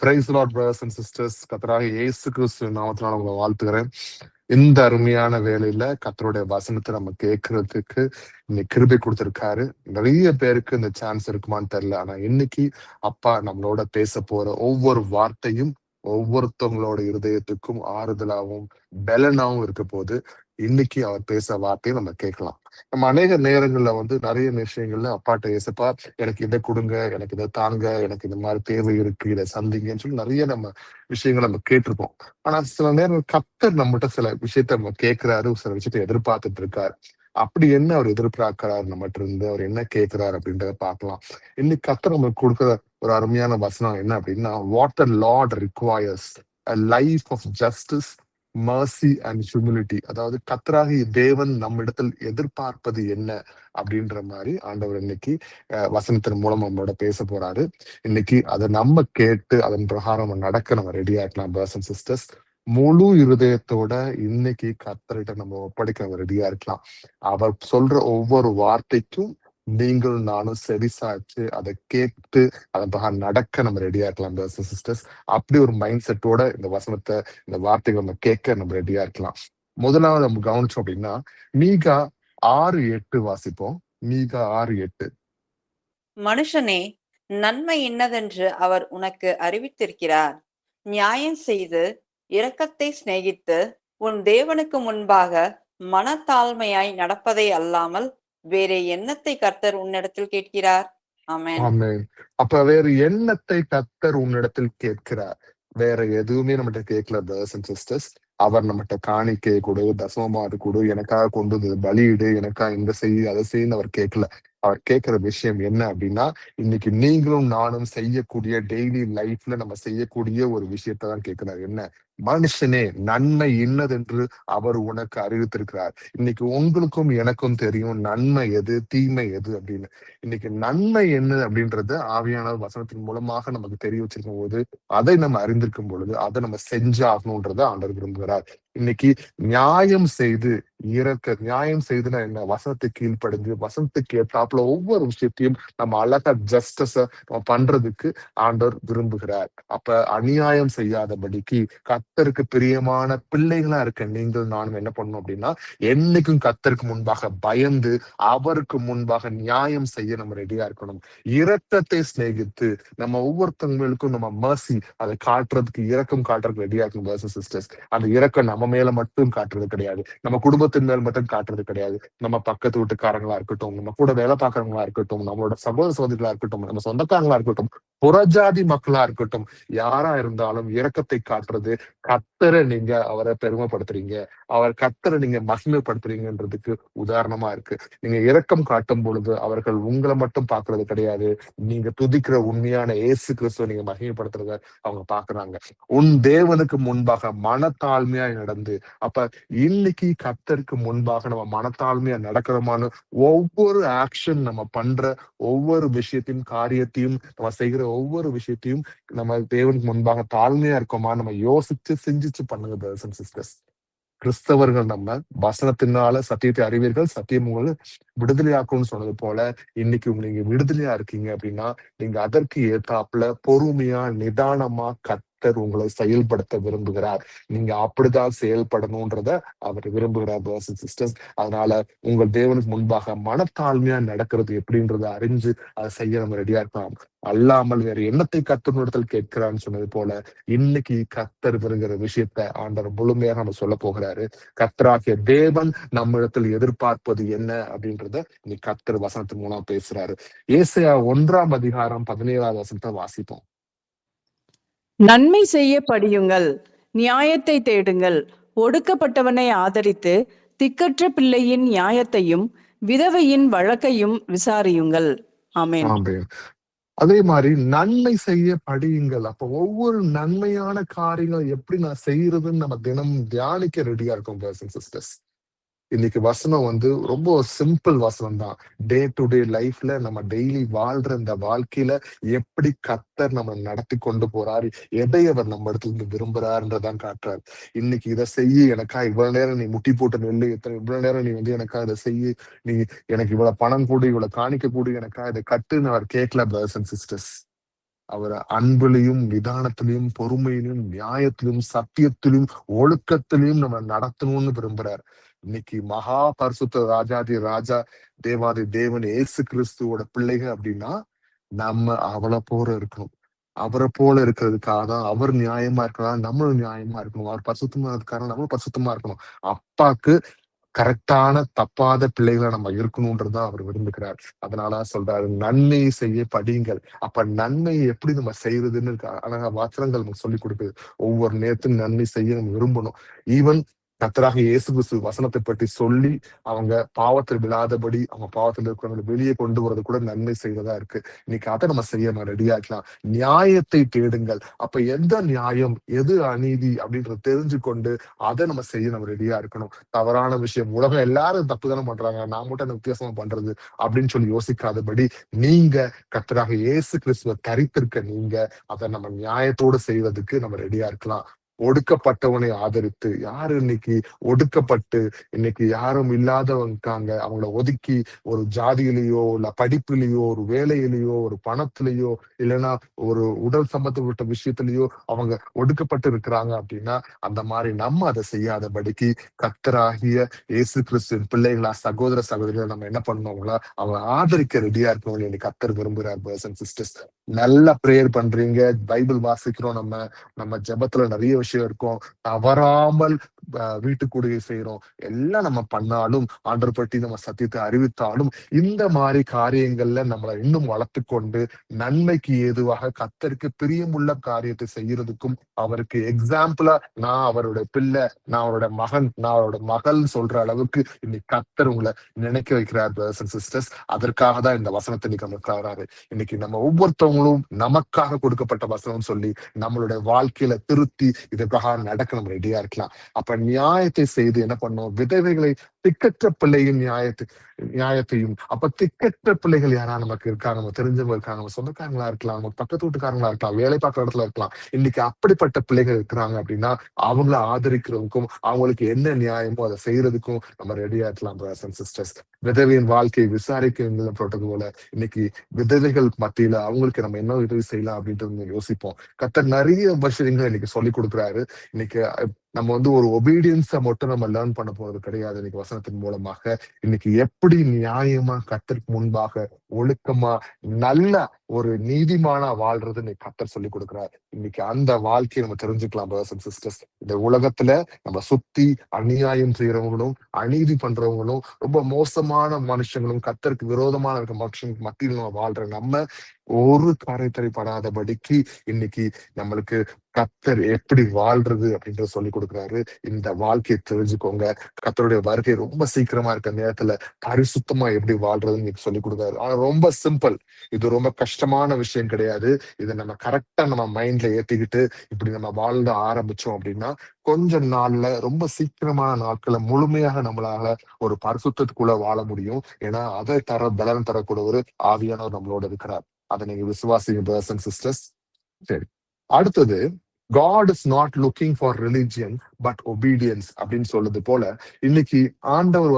Price Lord brothers and sisters. கர்த்தராகிய இயேசு கிறிஸ்து நாமத்தினால உங்களை வாழ்த்துகிறேன். இந்த அருமையான வேலையில கர்த்தருடைய வசனத்தை நம்ம கேட்கறதுக்கு இன்னைக்கு கிருபை கொடுத்திருக்காரு. நிறைய பேருக்கு இந்த சான்ஸ் இருக்குமான்னு தெரியல. ஆனா இன்னைக்கு அப்பா நம்மளோட பேச போற ஒவ்வொரு வார்த்தையும் ஒவ்வொருத்தவங்களோட இருதயத்துக்கும் ஆறுதலாகவும் பலனாவும் இருக்க போது. இன்னைக்கு அவர் பேச வார்த்தையை நம்ம கேட்கலாம். நம்ம அநேக நேரங்கள்ல நிறைய விஷயங்கள்ல அப்பாட்ட ஏசப்பா எனக்கு இதை கொடுங்க, எனக்கு இதை தாங்க, எனக்கு இந்த மாதிரி தேவை இருக்கு, இதை சந்திங்கன்னு சொல்லி நிறைய நம்ம விஷயங்கள் நம்ம கேட்டிருப்போம். ஆனா சில நேரம் கர்த்தர் நம்மகிட்ட சில விஷயத்த நம்ம கேட்கிறாரு, சில விஷயத்த எதிர்பார்த்துட்டு இருக்காரு. அப்படி என்ன அவர் எதிர்பார்க்கிறாரு நம்மகிட்ட இருந்து, அவர் என்ன கேட்கிறாரு அப்படின்றத பார்க்கலாம். இன்னைக்கு கர்த்தர் நம்மளுக்கு கொடுக்குற ஒரு அருமையான வசனம் என்ன அப்படின்னா, what the Lord requires a life of justice, mercy and humility. அதாவது கர்த்தராகிய தேவன் நம்மிடத்தில் எதிர்பார்ப்பது என்ன அப்படின்ற மாதிரி ஆண்டவர் இன்னைக்கு வசனத்தின் மூலம் நம்மளோட பேச போறாரு. இன்னைக்கு அதை நம்ம கேட்டு அதன் பிரகாரம் நடக்க நம்ம ரெடியா இருக்கலாம். பிரதர்ஸ் அண்ட் சிஸ்டர்ஸ், முழு இருதயத்தோட இன்னைக்கு கர்த்தர்கிட்ட நம்ம ஒப்படைக்க நம்ம ரெடியா இருக்கலாம். அவர் சொல்ற ஒவ்வொரு வார்த்தைக்கும் நீங்கள் நானும் செவிசாச்சு அதை கேட்டு அதன் பிரகாரம் நடக்க நம்ம ரெடியா இருக்கலாம். பிரதர்ஸ் அண்ட் சிஸ்டர்ஸ், அப்படி ஒரு மைண்ட் செட்டோட இந்த வசனத்தை, இந்த வார்த்தைகளை நம்ம கேட்க நம்ம ரெடியா இருக்கலாம். முதலாவது நம்ம கவனிச்சோம் அப்படின்னா மீகா 6:8 வாசிப்போம். மீகா 6:8. மனுஷனே, நன்மை இன்னதென்று அவர் உனக்கு அறிவித்திருக்கிறார். நியாயம் செய்து இரக்கத்தை சிநேகித்து உன் தேவனுக்கு முன்பாக மனத்தாழ்மையாய் நடப்பதை அல்லாமல் வேற எண்ணத்தை கர்த்தர் உன்னிடத்தில் கேட்கிறார். ஆமென். ஆமென். அப்ப வேற எண்ணத்தை கர்த்தர் உன்னிடத்தில் கேட்கிறார். வேற எதுவுமே நம்மகிட்ட கேட்கல. பிரதர்ஸ் அண்ட் சிஸ்டர்ஸ், அவர் நம்மகிட்ட காணிக்கை கொடு, தசமமாறு கொடு, எனக்காக கொண்டு வந்து பலியிடு, எனக்காக இந்த செய்ய அதை செய்யன்னு அவர் கேட்கல. அவர் கேட்கிற விஷயம் என்ன அப்படின்னா, இன்னைக்கு நீங்களும் நானும் செய்யக்கூடிய டெய்லி லைஃப்ல நம்ம செய்யக்கூடிய ஒரு விஷயத்தான் கேட்கிறார். என்ன? மனுஷனே, நன்மை இன்னதென்று அவர் உனக்கு அறிவித்திருக்கிறார். இன்னைக்கு உங்களுக்கும் எனக்கும் தெரியும் நன்மை எது, தீமை எது அப்படின்னு. இன்னைக்கு நன்மை என்ன அப்படின்றது ஆவியான வசனத்தின் மூலமாக நமக்கு தெரிய வச்சிருக்கும் போது, அதை நம்ம அறிந்திருக்கும் பொழுது அதை நம்ம செஞ்சாகணும்ன்றத ஆண்டவர் விரும்புகிறார். இன்னைக்கு நியாயம் செய்து நியாயம் செய்துன்னா என்ன? வசனத்துக்கு கீழ்ப்படிஞ்சு வசனத்துக்கு ஏற்றாப்புல ஒவ்வொரு விஷயத்தையும் நம்ம அழகா ஜஸ்டிஸ நம்ம பண்றதுக்கு ஆண்டவர் விரும்புகிறார். அப்ப அநியாயம் செய்யாதபடிக்கு கர்த்தருக்கு பிரியமான பிள்ளைகளா இருக்க நீங்கள் நானும் என்ன பண்ணணும் அப்படின்னா, என்னைக்கும் கர்த்தருக்கு முன்பாக பயந்து அவருக்கு முன்பாக நியாயம் செய்ய நம்ம ரெடியா இருக்கணும். இரக்கத்தை சிநேகித்து நம்ம ஒவ்வொருத்தவங்களுக்கும் நம்ம மர்சி அதை காட்டுறதுக்கு, இரக்கம் காட்டுறதுக்கு ரெடியா இருக்கணும். சிஸ்டர்ஸ், அந்த இரக்கம் நம்ம மேல மட்டும் காட்டுறது கிடையாது, நம்ம குடும்பத்தின் மேல் மட்டும் காட்டுறது கிடையாது. நம்ம பக்கத்து வீட்டுக்காரங்களா இருக்கட்டும், நம்ம கூட வேலை பார்க்கறவங்களா இருக்கட்டும், நம்மளோட சகோதர சகோதரிகளா இருக்கட்டும், நம்ம சொந்தக்காரங்களா இருக்கட்டும், புறஜாதி மக்களா இருக்கட்டும், யாரா இருந்தாலும் இரக்கத்தை காட்டுறது கர்த்தரை நீங்க அவரை பெருமைப்படுத்துறீங்க, அவர் கர்த்தரை நீங்க மகிமைப்படுத்துறீங்கன்றதுக்கு உதாரணமா இருக்கு. நீங்க இரக்கம் காட்டும் பொழுது அவர்கள் உங்களை மட்டும் பாக்குறது கிடையாது, நீங்க துதிக்கிற உண்மையான இயேசு கிறிஸ்துவ நீங்க மகிமைப்படுத்துறத அவங்க பாக்குறாங்க. உன் தேவனுக்கு முன்பாக மனத்தாழ்மையா நடந்து, அப்ப இன்னைக்கு கர்த்தருக்கு முன்பாக நம்ம மனத்தாழ்மையா நடக்கிறோமான்னு ஒவ்வொரு ஆக்ஷன் நம்ம பண்ற ஒவ்வொரு விஷயத்தையும், காரியத்தையும், நம்ம செய்கிற ஒவ்வொரு விஷயத்தையும் நம்ம தேவனுக்கு முன்பாக தாழ்மையா இருக்கோமா நம்ம யோசிச்சு சிந்திச்சு பண்ணுங்க. பிரதர்ஸ் அண்ட் சிஸ்டர்ஸ், கிறிஸ்தவர்கள் நம்ம வசனத்தினால சத்தியத்தை அறிவீர்கள், சத்தியம் உங்களை விடுதலையாக்கும்னு சொன்னது போல, இன்னைக்கு நீங்க விடுதலையா இருக்கீங்க அப்படின்னா நீங்க அதற்கு ஏத்தாப்புல பொறுமையா நிதானமா கர்த்தர் உங்களை செயல்படுத்த விரும்புகிறார். நீங்க அப்படிதான் செயல்படணும்ன்றத அவர் விரும்புகிறார். பிரதர்ஸ் அண்ட் சிஸ்டர்ஸ், அதனால உங்கள் தேவனுக்கு முன்பாக மனத்தாழ்மையா நடக்கிறது எப்படின்றத அறிஞ்சு அதை செய்ய நம்ம ரெடியா இருக்கலாம். அல்லாமல் வேற எண்ணத்தை கர்த்தரிடத்தில் கேட்கிறான்னு சொன்னது போல, இன்னைக்கு கர்த்தர் விரும்புகிற விஷயத்த ஆண்டவர் முழுமையாக நம்ம சொல்ல போகிறாரு. கர்த்தராகிய தேவன் நம்ம இடத்தில் எதிர்பார்ப்பது என்ன அப்படின்றத இன்னைக்கு கர்த்தர் வசனத்தின் மூலம் பேசுறாரு. ஏசாயா 1:17 வசனத்தை வாசிப்போம். நன்மை செய்ய படியுங்கள், நியாயத்தை தேடுங்கள், ஒடுக்கப்பட்டவனை ஆதரித்து திக்கற்ற பிள்ளையின் நியாயத்தையும் விதவையின் வழக்கையும் விசாரியுங்கள். ஆமென். ஆமென். அதே மாதிரி நன்மை செய்ய படியுங்கள். அப்ப ஒவ்வொரு நன்மையான காரியங்கள் எப்படி நான் செய்யறதுன்னு நம்ம தினமும் தியானிக்க ரெடியா இருக்கும். பிரதர்ஸ் அண்ட் சிஸ்டர்ஸ், இன்னைக்கு வசனம் ரொம்ப சிம்பிள் வசனம் தான். டே டு டே லைஃப்ல நம்ம டெய்லி வாழ்ற இந்த வாழ்க்கையில எப்படி கர்த்தர் நம்ம நடத்தி கொண்டு போறாரு, எதை அவர் நம்ம இடத்துல இருந்து விரும்புறாருன்றதான் காட்டுறாரு. இன்னைக்கு இதை செய்ய, எனக்கா இவ்வளவு நேரம் நீ முட்டி போட்டு நெல்லு, இவ்வளவு நேரம் நீ எனக்கா இதை செய்ய, நீ எனக்கு இவ்வளவு பணம் கூடு, இவ்வளவு காணிக்க கூடு, எனக்கா இதை கட்டுன்னு அவர் கேட்கல. பிரதர்ஸ் அண்ட் சிஸ்டர்ஸ், அவரை அன்பிலையும் நிதானத்திலையும் பொறுமையிலும் நியாயத்திலும் சத்தியத்திலும் ஒழுக்கத்திலையும் நம்ம நடத்தணும்னு விரும்புறாரு. இன்னைக்கு மகா பரிசுத்த ராஜாதி ராஜா தேவாதி தேவன் இயேசு கிறிஸ்துவோட பிள்ளைகள் அப்படின்னா நம்ம அவளை போல இருக்கணும். அவரை போல இருக்கிறதுக்காக தான் அவர் நியாயமா இருக்கலாம், நம்மளும் நியாயமா இருக்கணும். அவர் பரிசுத்தமா இருக்காரு, நம்மளும் பரிசுத்தமா இருக்கணும். அப்பாக்கு கரெக்டான தப்பாத பிள்ளைகளை நம்ம இருக்கணும்ன்றதுதான் அவர் விரும்புகிறார். அதனால சொல்றாரு, நன்மை செய்ய படியுங்கள். அப்ப நன்மை எப்படி நம்ம செய்யறதுன்னு அழகா வசனங்கள் நமக்கு சொல்லி கொடுக்குது. ஒவ்வொரு நேரத்தும் நன்மை செய்ய நம்ம விரும்பணும். ஈவன் கர்த்தராக இயேசு கிறிஸ்து வசனத்தை பற்றி சொல்லி அவங்க பாவத்தில் விழாதபடி அவங்க பாவத்தில் இருக்கிறவங்களை வெளியே கொண்டு வரது கூட நன்மை செய்யறதா இருக்கு. இன்னைக்கு அதை நம்ம செய்ய நம்ம ரெடியா இருக்கலாம். நியாயத்தை தேடுங்கள். அப்ப எந்த நியாயம் எது அநீதி அப்படின்றத தெரிஞ்சு கொண்டு அதை நம்ம செய்ய நம்ம ரெடியா இருக்கணும். தவறான விஷயம், உலகம் எல்லாரும் தப்பு தானே பண்றாங்க, நான் மட்டும் என்ன வித்தியாசமா பண்றது அப்படின்னு சொல்லி யோசிக்காதபடி நீங்க கர்த்தராக இயேசு கிறிஸ்துவ தரித்திருக்க நீங்க அதை நம்ம நியாயத்தோடு செய்வதற்கு நம்ம ரெடியா இருக்கலாம். ஒடுக்கப்பட்டவனை ஆதரித்து, யாரு இன்னைக்கு ஒடுக்கப்பட்டு இன்னைக்கு யாரும் இல்லாதவங்க இருக்காங்க, அவங்கள ஒதுக்கி ஒரு ஜாதியிலேயோ இல்ல படிப்புலயோ ஒரு வேலையிலேயோ ஒரு பணத்திலேயோ இல்லைன்னா ஒரு உடல் சம்பந்தப்பட்ட விஷயத்திலேயோ அவங்க ஒடுக்கப்பட்டு இருக்கிறாங்க அப்படின்னா அந்த மாதிரி நம்ம அதை செய்யாதபடிக்கு கர்த்தராகிய இயேசு கிறிஸ்துவின் பிள்ளைகளா சகோதர சகோதரிகளை நம்ம என்ன பண்ணோங்களா அவங்க ஆதரிக்க ரெடியா இருக்கணும். இன்னைக்கு கர்த்தர் விரும்புகிறார். பிரதர்ஸ் அண்ட் சிஸ்டர்ஸ், நல்லா பிரேயர் பண்றீங்க, பைபிள் வாசிக்கிறோம், நம்ம ஜெபத்துல நிறைய விஷயம் இருக்கும், தவறாமல் வீட்டுக்குடியை செய்யறோம், எல்லாம் நம்ம பண்ணாலும் ஆண்டவர் பற்றி நம்ம சத்தியத்தை அறிவித்தாலும் இந்த மாதிரி காரியங்கள்ல நம்மளை இன்னும் வளர்த்து கொண்டு நன்மைக்கு ஏதுவாக கர்த்தருக்கு பிரியமுள்ள காரியத்தை செய்யறதுக்கும் அவருக்கு எக்ஸாம்பிளா நான் அவருடைய பிள்ளை, நான் அவரோட மகன், நான் அவரோட மகள் சொல்ற அளவுக்கு இன்னைக்கு கர்த்தர் உங்களை நினைக்க வைக்கிறார். பிரதர்ஸ் அண்ட் சிஸ்டர்ஸ், அதற்காக தான் இந்த வசனத்தை இன்னைக்கு நமக்கு இன்னைக்கு நம்ம ஒவ்வொருத்தவங்களும் நமக்காக கொடுக்கப்பட்ட வசனம் சொல்லி நம்மளுடைய வாழ்க்கையில திருத்தி இதற்காக நடக்க நம்ம ரெடியா இருக்கலாம். அப்ப நியாயத்தை செய்து என்ன பண்ணும், விதவைகளை திக்கற்ற பிள்ளையின் நியாயத்தையும் அப்ப திக்கற்ற பிள்ளைகள் யாரா நமக்கு இருக்காங்க, நம்ம தெரிஞ்சவங்க இருக்காங்க, நம்ம சொந்தக்காரங்களா இருக்கலாம், நம்ம பக்கத்து வீட்டுக்காரங்களா இருக்கலாம், வேலை பார்க்குற இடத்துல இருக்கலாம். இன்னைக்கு அப்படிப்பட்ட பிள்ளைகள் இருக்கிறாங்க அப்படின்னா அவங்கள ஆதரிக்கிறதுக்கும் அவங்களுக்கு என்ன நியாயமோ அதை செய்யறதுக்கும் நம்ம ரெடியா இருக்கலாம். பிரதர்ஸ் அண்ட் சிஸ்டர்ஸ், விதவையின் வாழ்க்கையை விசாரிக்க போட்டது போல இன்னைக்கு விதவைகள் மத்தியில அவங்களுக்கு நம்ம என்ன உதவி செய்யலாம் அப்படின்றது யோசிப்போம். கர்த்தர் நிறைய விஷயங்கள் இன்னைக்கு சொல்லி கொடுக்குறாரு. இன்னைக்கு நம்ம ஒரு ஒபீடியன்ஸை மட்டும் நம்ம லேர்ன் பண்ண போறது கிடையாது. இன்னைக்கு வசனத்தின் மூலமாக இன்னைக்கு எப்படி நியாயமா கர்த்தருக்கு முன்பாக ஒழுக்கமா நல்ல ஒரு நீதிமானா வாழ்றது இன்னைக்கு கர்த்தர் சொல்லி கொடுக்குறாரு. இன்னைக்கு அந்த வாழ்க்கையை நம்ம தெரிஞ்சுக்கலாம். பிரதர்ஸ் அண்ட் சிஸ்டர்ஸ், இந்த உலகத்துல நம்ம சுத்தி அநியாயம் செய்யறவங்களும் அநீதி பண்றவங்களும் ரொம்ப மோசமான மனுஷங்களும் கர்த்தருக்கு விரோதமான இருக்க மனுஷங்களுக்கு மத்தியில் நம்ம வாழ்ற நம்ம ஒரு கரைத்தறிப்படாதபடிக்கு இன்னைக்கு நம்மளுக்கு கர்த்தர் எப்படி வாழ்றது அப்படின்றத சொல்லி கொடுக்குறாரு. இந்த வாழ்க்கையை தெரிஞ்சுக்கோங்க. கர்த்தருடைய வருகை ரொம்ப சீக்கிரமா இருக்க நேரத்துல பரிசுத்தமா எப்படி வாழ்றதுன்னு இன்னைக்கு சொல்லி கொடுக்குறாரு. ஆனா ரொம்ப சிம்பிள், இது ரொம்ப கஷ்டமான விஷயம் கிடையாது. இதை நம்ம கரெக்டா நம்ம மைண்ட்ல ஏத்திக்கிட்டு இப்படி நம்ம வாழ ஆரம்பிச்சோம் அப்படின்னா கொஞ்ச நாள்ல ரொம்ப சீக்கிரமான நாட்களை முழுமையாக நம்மளால ஒரு பரிசுத்தத்துக்குள்ள வாழ முடியும். ஏன்னா அதை பலன் தரக்கூடிய ஒரு ஆவியானவர் நம்மளோட இருக்கிறார். அதை நீங்க விசுவாசிங்க பிரதர்ஸ் அண்ட் சிஸ்டர்ஸ். சரி, அடுத்தது God is not looking for religion but obedience அப்படின்னு சொல்றது போல இன்னைக்கு ஆண்டவர்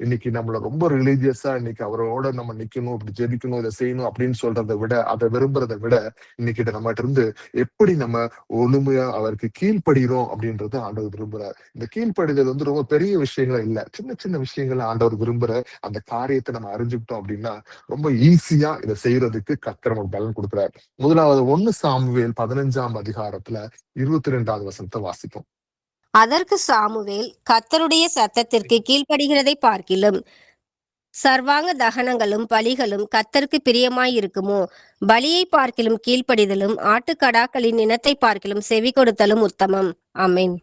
இன்னைக்கு நம்மள ரொம்ப ரிலீஜியஸா இன்னைக்கு அவரோட நம்ம நிக்கணும், இப்படி ஜெபிக்கணும், இதை செய்யணும் அப்படின்னு சொல்றதை விட அதை விரும்புறதை விட இன்னைக்கு நம்மகிட்ட இருந்து எப்படி நம்ம ஒழுமையா அவருக்கு கீழ்ப்படுகிறோம் அப்படின்றது ஆண்டவர் விரும்புறாரு. இந்த கீழ்ப்படிதல் ரொம்ப பெரிய விஷயங்களா இல்ல, சின்ன சின்ன விஷயங்களை ஆண்டவர் விரும்புற அந்த காரியத்தை நம்ம அறிஞ்சுக்கிட்டோம் அப்படின்னா ரொம்ப ஈஸியா இதை செய்யறதுக்கு கர்த்தர் நமக்கு பலன் கொடுக்குறாரு. முதலாவது 1 சாமுவேல் 15ஆம் அதிகாரத்துல 22வது வசனத்தை வாசிப்போம். அதற்கு சாமுவேல், கர்த்தருடைய சத்தத்திற்கு கீழ்ப்படுகிறதை பார்க்கிலும் சர்வாங்க தகனங்களும் பலிகளும் கர்த்தருக்கு பிரியமாய் இருக்குமோ, பலியை பார்க்கிலும் கீழ்ப்படிதலும் ஆட்டுக்கடாக்களின் இனத்தை பார்க்கிலும் செவி கொடுத்தலும் உத்தமம். ஆமென்.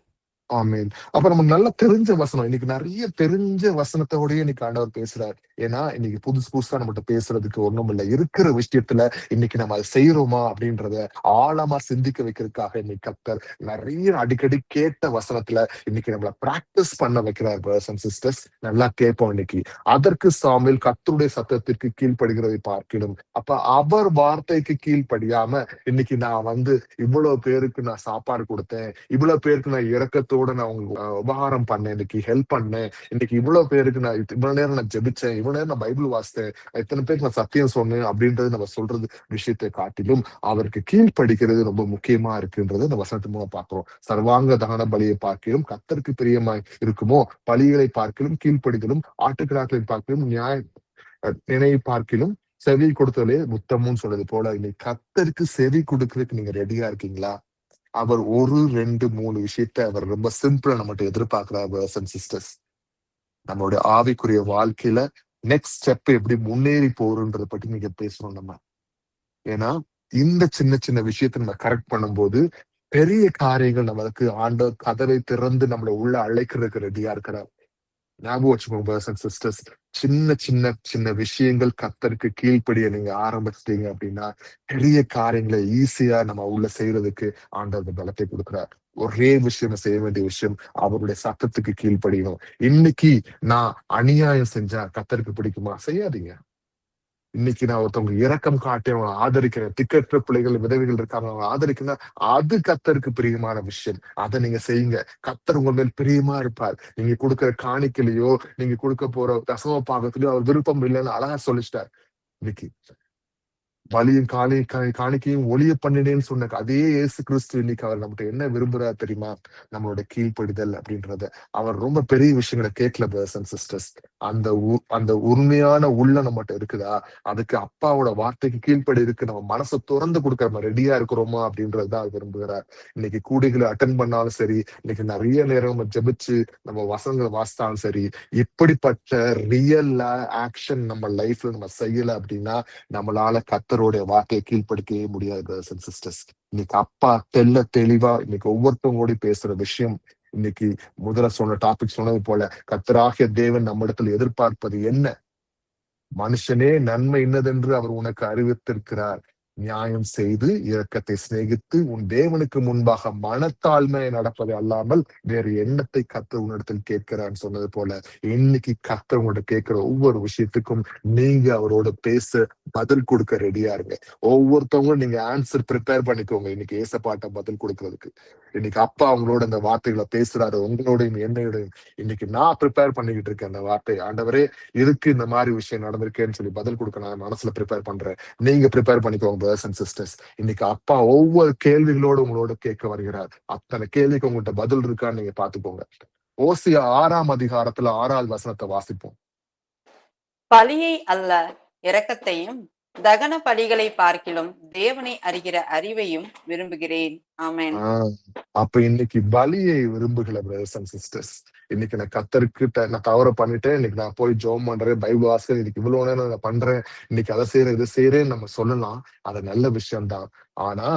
ஆமீன். அப்ப நம்ம நல்லா தெரிஞ்ச வசனம், இன்னைக்கு நிறைய தெரிஞ்ச வசனத்தோடய இன்னைக்கு ஆண்டவர் பேசுறாரு. ஏன்னா இன்னைக்கு புதுசா நம்மகிட்ட பேசுறதுக்கு ஒண்ணும் இல்லை. இருக்கிற விஷயத்துல இன்னைக்கு நம்ம அதை செய்யறோமா அப்படின்றத ஆழமா சிந்திக்க வைக்கிறதுக்காக இன்னைக்கு கர்த்தர் நிறைய அடிக்கடி கேட்ட வசனத்துல இன்னைக்கு நம்மள பிராக்டிஸ் பண்ண வைக்கிறார். பிரதர்ஸ் அண்ட் சிஸ்டர்ஸ், நல்லா கேட்போம் இன்னைக்கு. அதற்கு சாமுவேல் கர்த்தருடைய சத்தத்திற்கு கீழ்ப்படுகிறதை பார்க்கிலும், அப்ப அவர் வார்த்தைக்கு கீழ்ப்படியாம இன்னைக்கு நான் இவ்வளவு பேருக்கு நான் சாப்பாடு கொடுத்தேன், இவ்வளவு பேருக்கு நான் இரக்கத்தோடு இருதயத்தோட நான் உங்களுக்கு உபகாரம் பண்ணேன், இன்னைக்கு ஹெல்ப் பண்ணேன், இன்னைக்கு இவ்வளவு பேருக்கு நான் இவ்வளவு நேரம் நான் ஜெபிச்சேன், இவ்வளவு நேரம் நான் பைபிள் வாசித்தேன், இத்தனை பேருக்கு நான் சத்தியம் சொன்னேன் அப்படின்றது நம்ம சொல்றது விஷயத்தை காட்டிலும் அவருக்கு கீழ்ப்படிக்கிறது ரொம்ப முக்கியமா இருக்குன்றது இந்த வசனத்து மூலம் பார்க்கிறோம். சர்வாங்க தகன பலியை பார்க்கிலும் கர்த்தருக்கு பிரியமாய் இருக்குமோ, பலிகளை பார்க்கிலும் கீழ்ப்படிதலும், ஆட்டுக்கிடாக்களை பார்க்கிலும் நினைவு பார்க்கிலும் செவி கொடுத்தலே முத்தமும் சொல்றது போல, இன்னைக்கு கர்த்தருக்கு செவி கொடுக்கறதுக்கு நீங்க ரெடியா இருக்கீங்களா? அவர் 1, 2, 3 விஷயத்த அவர் ரொம்ப சிம்பிளா நம்மகிட்ட எதிர்பார்க்கிறார். பிரதர்ஸ் அண்ட் சிஸ்டர்ஸ், நம்மளுடைய ஆவிக்குரிய வாழ்க்கையில நெக்ஸ்ட் ஸ்டெப் எப்படி முன்னேறி போறன்றதை பற்றி நீங்க பேசணும் நம்ம. ஏன்னா இந்த சின்ன சின்ன விஷயத்த நம்ம கரெக்ட் பண்ணும்போது பெரிய காரியங்கள் நம்மளுக்கு ஆண்டவர் கதவை திறந்து நம்மளை உள்ள அழைக்கிறதுக்கு ரெடியா இருக்கிறார். ஞாபகம் வச்சுக்கோங்க பிரதர்ஸ் அண்ட் சிஸ்டர்ஸ், சின்ன சின்ன சின்ன விஷயங்கள் கர்த்தருக்கு கீழ்ப்படிய நீங்க ஆரம்பிச்சிட்டீங்க அப்படின்னா பெரிய காரியங்களை ஈஸியா நம்ம உள்ள செய்யறதுக்கு ஆண்டவர் பலத்தை கொடுக்கிறார். ஒரே விஷயம் செய்ய வேண்டிய விஷயம், அவருடைய சத்தத்துக்கு கீழ்ப்படியணும். இன்னைக்கு நான் அநியாயம் செஞ்சா கர்த்தருக்கு பிடிக்குமா? செய்யாதீங்க. இன்னைக்கு நான் ஒருத்தவங்க இரக்கம் காட்டி அவங்க ஆதரிக்கிறேன், திக்கற்ற பிள்ளைகள் விதவைகள் இருக்காங்க அவங்க ஆதரிக்கிறேன், அது கர்த்தருக்கு பிரியமான விஷயம். அதை நீங்க செய்யுங்க. கர்த்தர் உங்க மேல் பிரியமா இருப்பார். நீங்க கொடுக்கிற காணிக்கையிலயோ நீங்க கொடுக்க போற தசம பாகத்திலயோ அவர் விருப்பம் இல்லைன்னு அழகா சொல்லிச்சிட்டார். இன்னைக்கு பலியும் காணிக்கையும் ஒளிய பண்ணினேன்னு சொன்ன அதே இயேசு கிறிஸ்து இன்னைக்கு அவர் நம்மகிட்ட என்ன விரும்புறாரு தெரியுமா? நம்மளோட கீழ்ப்படிதல் அப்படின்றத. அவர் ரொம்ப பெரிய விஷயங்களை கேட்கல பிரதர்ஸ் அண்ட் சிஸ்டர்ஸ். அந்த உண்மையான உள்ள நம்மகிட்ட இருக்குதா? அதுக்கு அப்பாவோட வார்த்தைக்கு கீழ்ப்படி இருக்கு, நம்ம மனசை திறந்து கொடுக்க நம்ம ரெடியா இருக்கிறோமா அப்படின்றதுதான் அவர் விரும்புகிறார். இன்னைக்கு கூடிகளை அட்டன் பண்ணாலும் சரி, இன்னைக்கு நிறைய நேரம் நம்ம ஜெபிச்சு நம்ம வசனங்களை வாசித்தாலும் சரி, இப்படிப்பட்ட ரியல் ஆக்ஷன் நம்ம லைஃப்ல நம்ம செய்யல அப்படின்னா நம்மளால கர்த்தருடைய வார்த்தையை கீழ்ப்படுத்தவே முடியாது பிரதர்ஸ் அண்ட் சிஸ்டர்ஸ். இன்னைக்கு அப்பா தெளிவா இன்னைக்கு ஒவ்வொருத்தவங்களோட பேசுற விஷயம், இன்னைக்கு முதல்ல சொன்ன டாபிக் சொன்னது போல கர்த்தராகிய தேவன் நம்ம இடத்துல எதிர்பார்ப்பது என்ன? மனுஷனே நன்மை இன்னதென்று அவர் உனக்கு அறிவித்திருக்கிறார். நியாயம் செய்து இரக்கத்தை சிநேகித்து உன் தேவனுக்கு முன்பாக மனத்தாழ்மையை நடப்பதை அல்லாமல் வேறு எண்ணத்தை கர்த்தர் உன்னிடத்தில் கேட்கிறான்னு சொன்னது போல, இன்னைக்கு கர்த்தர் உங்கள்ட்ட கேட்கிற ஒவ்வொரு விஷயத்துக்கும் நீங்க அவரோட பேச பதில் கொடுக்க ரெடியா இருங்க. ஒவ்வொருத்தவங்களும் நீங்க ஆன்சர் ப்ரிப்பேர் பண்ணிக்கோங்க இன்னைக்கு ஏசப்பாட்ட பதில் கொடுக்கறதுக்கு. இன்னைக்கு அப்பா அவங்களோட அந்த வார்த்தைகளை பேசுறாரு, உங்களோடையும் என்னையோடையும். இன்னைக்கு நான் ப்ரிப்பேர் பண்ணிக்கிட்டு இருக்கேன் அந்த வார்த்தை. ஆண்டவரே இதுக்கு இந்த மாதிரி விஷயம் நடந்திருக்கேன்னு சொல்லி பதில் கொடுக்க நான் மனசுல ப்ரிப்பேர் பண்றேன். நீங்க ப்ரிப்பேர் பண்ணிக்கோங்க பிரதர்ஸ் அண்ட் சிஸ்டர்ஸ். இன்னைக்கு அப்பா ஒவ்வொரு கேள்விகளோடு உங்களோட கேட்க வருகிறார். அத்தனை கேள்விக்கு உங்கள்கிட்ட பதில் இருக்கான்னு நீங்க பாத்துக்கோங்க. ஓசியா 6ஆம் அதிகாரத்துல 6வது வசனத்தை வாசிப்போம். பலியை அல்ல இரக்கத்தையும் தகன பலிகளை பார்க்கிலும் தேவனை அறிகிற அறிவையும் விரும்புகிறேன். ஆமென். அப்ப இன்னைக்கு பலியை விரும்புகிற பிரதர்ஸ் அண்ட் சிஸ்டர்ஸ், இன்னைக்கு நான் கர்த்தருக்கு நான் தவற பண்ணிட்டேன், இன்னைக்கு நான் போய் ஜெபம் பண்றேன், பைபிள் வாசிக்கிறேன், இன்னைக்கு இவ்வளவு நேரம் நான் பண்றேன், இன்னைக்கு அதை செய்யறேன் இதை செய்யறேன்னு நம்ம சொல்லலாம். அது நல்ல விஷயம்தான். ஆனா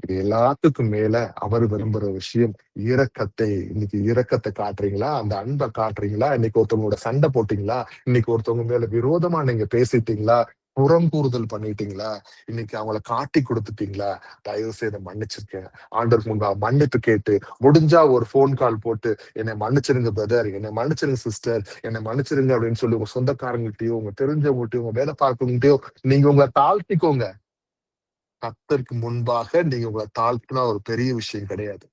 இது எல்லாத்துக்கும் மேல அவர் விரும்புற விஷயம் இரக்கத்தை. இன்னைக்கு இரக்கத்தை காட்டுறீங்களா? அந்த அன்பை காட்டுறீங்களா? இன்னைக்கு ஒருத்தவங்களோட சண்டை போட்டீங்களா? இன்னைக்கு ஒருத்தவங்க மேல விரோதமா நீங்க பேசிட்டீங்களா? புறம் கூறுதல் பண்ணிட்டீங்களா? இன்னைக்கு அவங்கள காட்டி கொடுத்துட்டீங்களா? தயவு செய்து மன்னிச்சிருக்கேன், ஆண்டவருக்கு முன்பா மன்னிப்பு கேட்டு முடிஞ்சா ஒரு போன் கால் போட்டு என்னை மன்னிச்சிருங்க பிரதர், என்னை மன்னிச்சிருங்க சிஸ்டர், என்னை மன்னிச்சிருங்க அப்படின்னு சொல்லி உங்க சொந்தக்காரங்கள்ட்டயோ உங்க தெரிஞ்சவங்கள்ட்டயோ உங்க வேலை பார்க்கவங்கள்ட்டயோ நீங்க உங்களை தாழ்த்திக்கோங்க. கர்த்தருக்கு முன்பாக நீங்க உங்களை தாழ்த்தினா ஒரு பெரிய விஷயம் கிடையாது.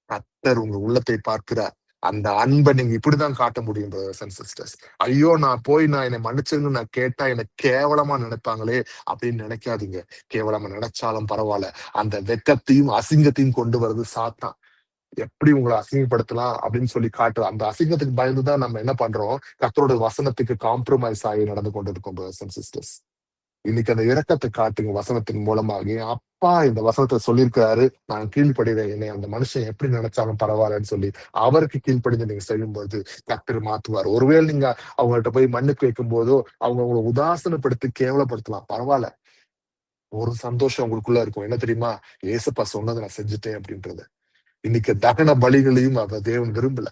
கர்த்தர் உங்க உள்ளத்தை பார்க்கிறார். அந்த அன்பை நீங்க இப்படிதான் காட்ட முடியும் பிரதர்ஸ் அண்ட் சிஸ்டர்ஸ். ஐயோ நான் என்னை மன்னிச்சிருங்க நான் கேட்டா என்னை கேவலமா நினைப்பாங்களே அப்படின்னு நினைக்காதீங்க. கேவலமா நினைச்சாலும் பரவாயில்ல, அந்த வெட்கத்தையும் அசிங்கத்தையும் கொண்டு வர்றது சாத்தான். எப்படி உங்களை அசிங்கப்படுத்தலாம் அப்படின்னு சொல்லி காட்டு அந்த அசிங்கத்துக்கு பயந்துதான் நம்ம என்ன பண்றோம், கர்த்தரோட வசனத்துக்கு காம்ப்ரமைஸ் ஆகி நடந்து கொண்டு இருக்கோம் பிரதர்ஸ் அண்ட் சிஸ்டர்ஸ். இன்னைக்கு அந்த இரக்கத்தை காட்டுங்க வசனத்தின் மூலமாக. அப்பா இந்த வசனத்தை சொல்லியிருக்காரு, நான் கீழ்ப்படுகிறேன், என்னை அந்த மனுஷன் எப்படி நினைச்சாலும் பரவாயில்லன்னு சொல்லி அவருக்கு கீழ்ப்படிந்து நீங்க செய்யும்போது கர்த்தர் மாத்துவார். ஒருவேளை நீங்க அவங்கள்ட்ட போய் மன்னிப்பு வைக்கும் போதோ அவங்க உங்களை உதாசனப்படுத்தி கேவலப்படுத்தலாம், பரவாயில்ல. ஒரு சந்தோஷம் உங்களுக்குள்ள இருக்கும், என்ன தெரியுமா? ஏசப்பா சொன்னதை நான் செஞ்சுட்டேன் அப்படின்றது. இன்னைக்கு தகன பலிகளையும் அவர் தேவன் விரும்பல,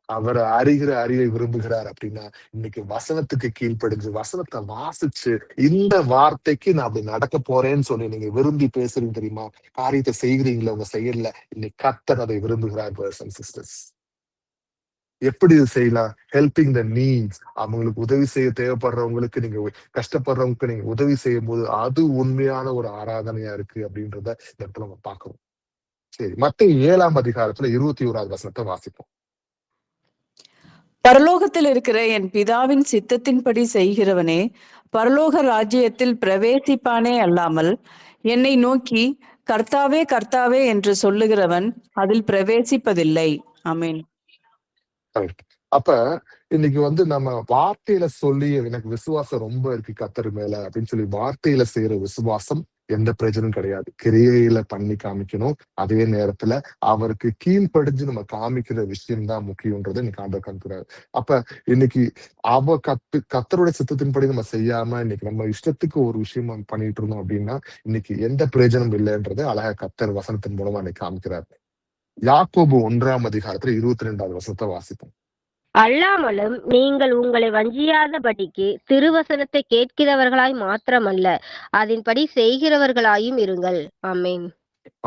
அவர் அறிகிற அறிவை விரும்புகிறார். அப்படின்னா இன்னைக்கு வசனத்துக்கு கீழ்ப்படிஞ்சு வசனத்தை வாசிச்சு இந்த வார்த்தைக்கு நான் அப்படி நடக்க போறேன்னு சொல்லி நீங்க விரும்பி பேசுறீங்க தெரியுமா? காரியத்தை செய்கிறீங்களா உங்க செயல்ல, இன்னைக்கு கர்த்தர் அதை விரும்புகிறார் பிரதர்ஸ் அண்ட் சிஸ்டர்ஸ். எப்படி இது செய்யலாம்? Helping the needs. அவங்களுக்கு உதவி செய்ய தேவைப்படுறவங்களுக்கு நீங்க கஷ்டப்படுறவங்களுக்கு நீங்க உதவி செய்யும் போது அது உண்மையான ஒரு ஆராதனையா இருக்கு அப்படின்றத இந்த இடத்துல நம்ம பார்க்கணும். சரி, மத்தேயு 7ஆம் அதிகாரத்துல 21வது வசனத்தை வாசிப்போம். பரலோகத்தில் இருக்கிற என் பிதாவின் சித்தத்தின்படி செய்கிறவனே பரலோக ராஜ்யத்தில் பிரவேசிப்பானே அல்லாமல் என்னை நோக்கி கர்த்தாவே கர்த்தாவே என்று சொல்லுகிறவன் அதில் பிரவேசிப்பதில்லை. ஆமென். Correct. அப்ப இன்னைக்கு நம்ம வார்த்தையில சொல்லி எனக்கு விசுவாசம் ரொம்ப இருக்கு கர்த்தர் மேல அப்படின்னு சொல்லி வார்த்தையில செய்யற விசுவாசம் எந்த பிரயோஜனம் கிடையாது. கிரியையில பண்ணி காமிக்கணும். அதே நேரத்துல அவருக்கு கீழ்ப்படிஞ்சு நம்ம காமிக்கிற விஷயம் தான் முக்கியம்ன்றது இன்னைக்கு ஆண்டவர் காமிக்கிறாரு. அப்ப இன்னைக்கு கர்த்தருடைய சித்தத்தின்படி நம்ம செய்யாம இன்னைக்கு நம்ம இஷ்டத்துக்கு ஒரு விஷயம் பண்ணிட்டு இருந்தோம் அப்படின்னா இன்னைக்கு எந்த பிரயோஜனம் இல்லைன்றது அழகா கர்த்தர் வசனத்தின் மூலமா இன்னைக்கு காமிக்கிறார். யாக்கோபு 1ஆம் அதிகாரத்துல 22வது வசனத்தை வாசிப்போம். அல்லாமலும் நீங்கள் உங்களை வஞ்சியாதபடிக்கு திருவசனத்தை கேட்கிறவர்களாய் மாத்திரமல்ல அதன்படி செய்கிறவர்களாயும் இருங்கள். ஆமென்.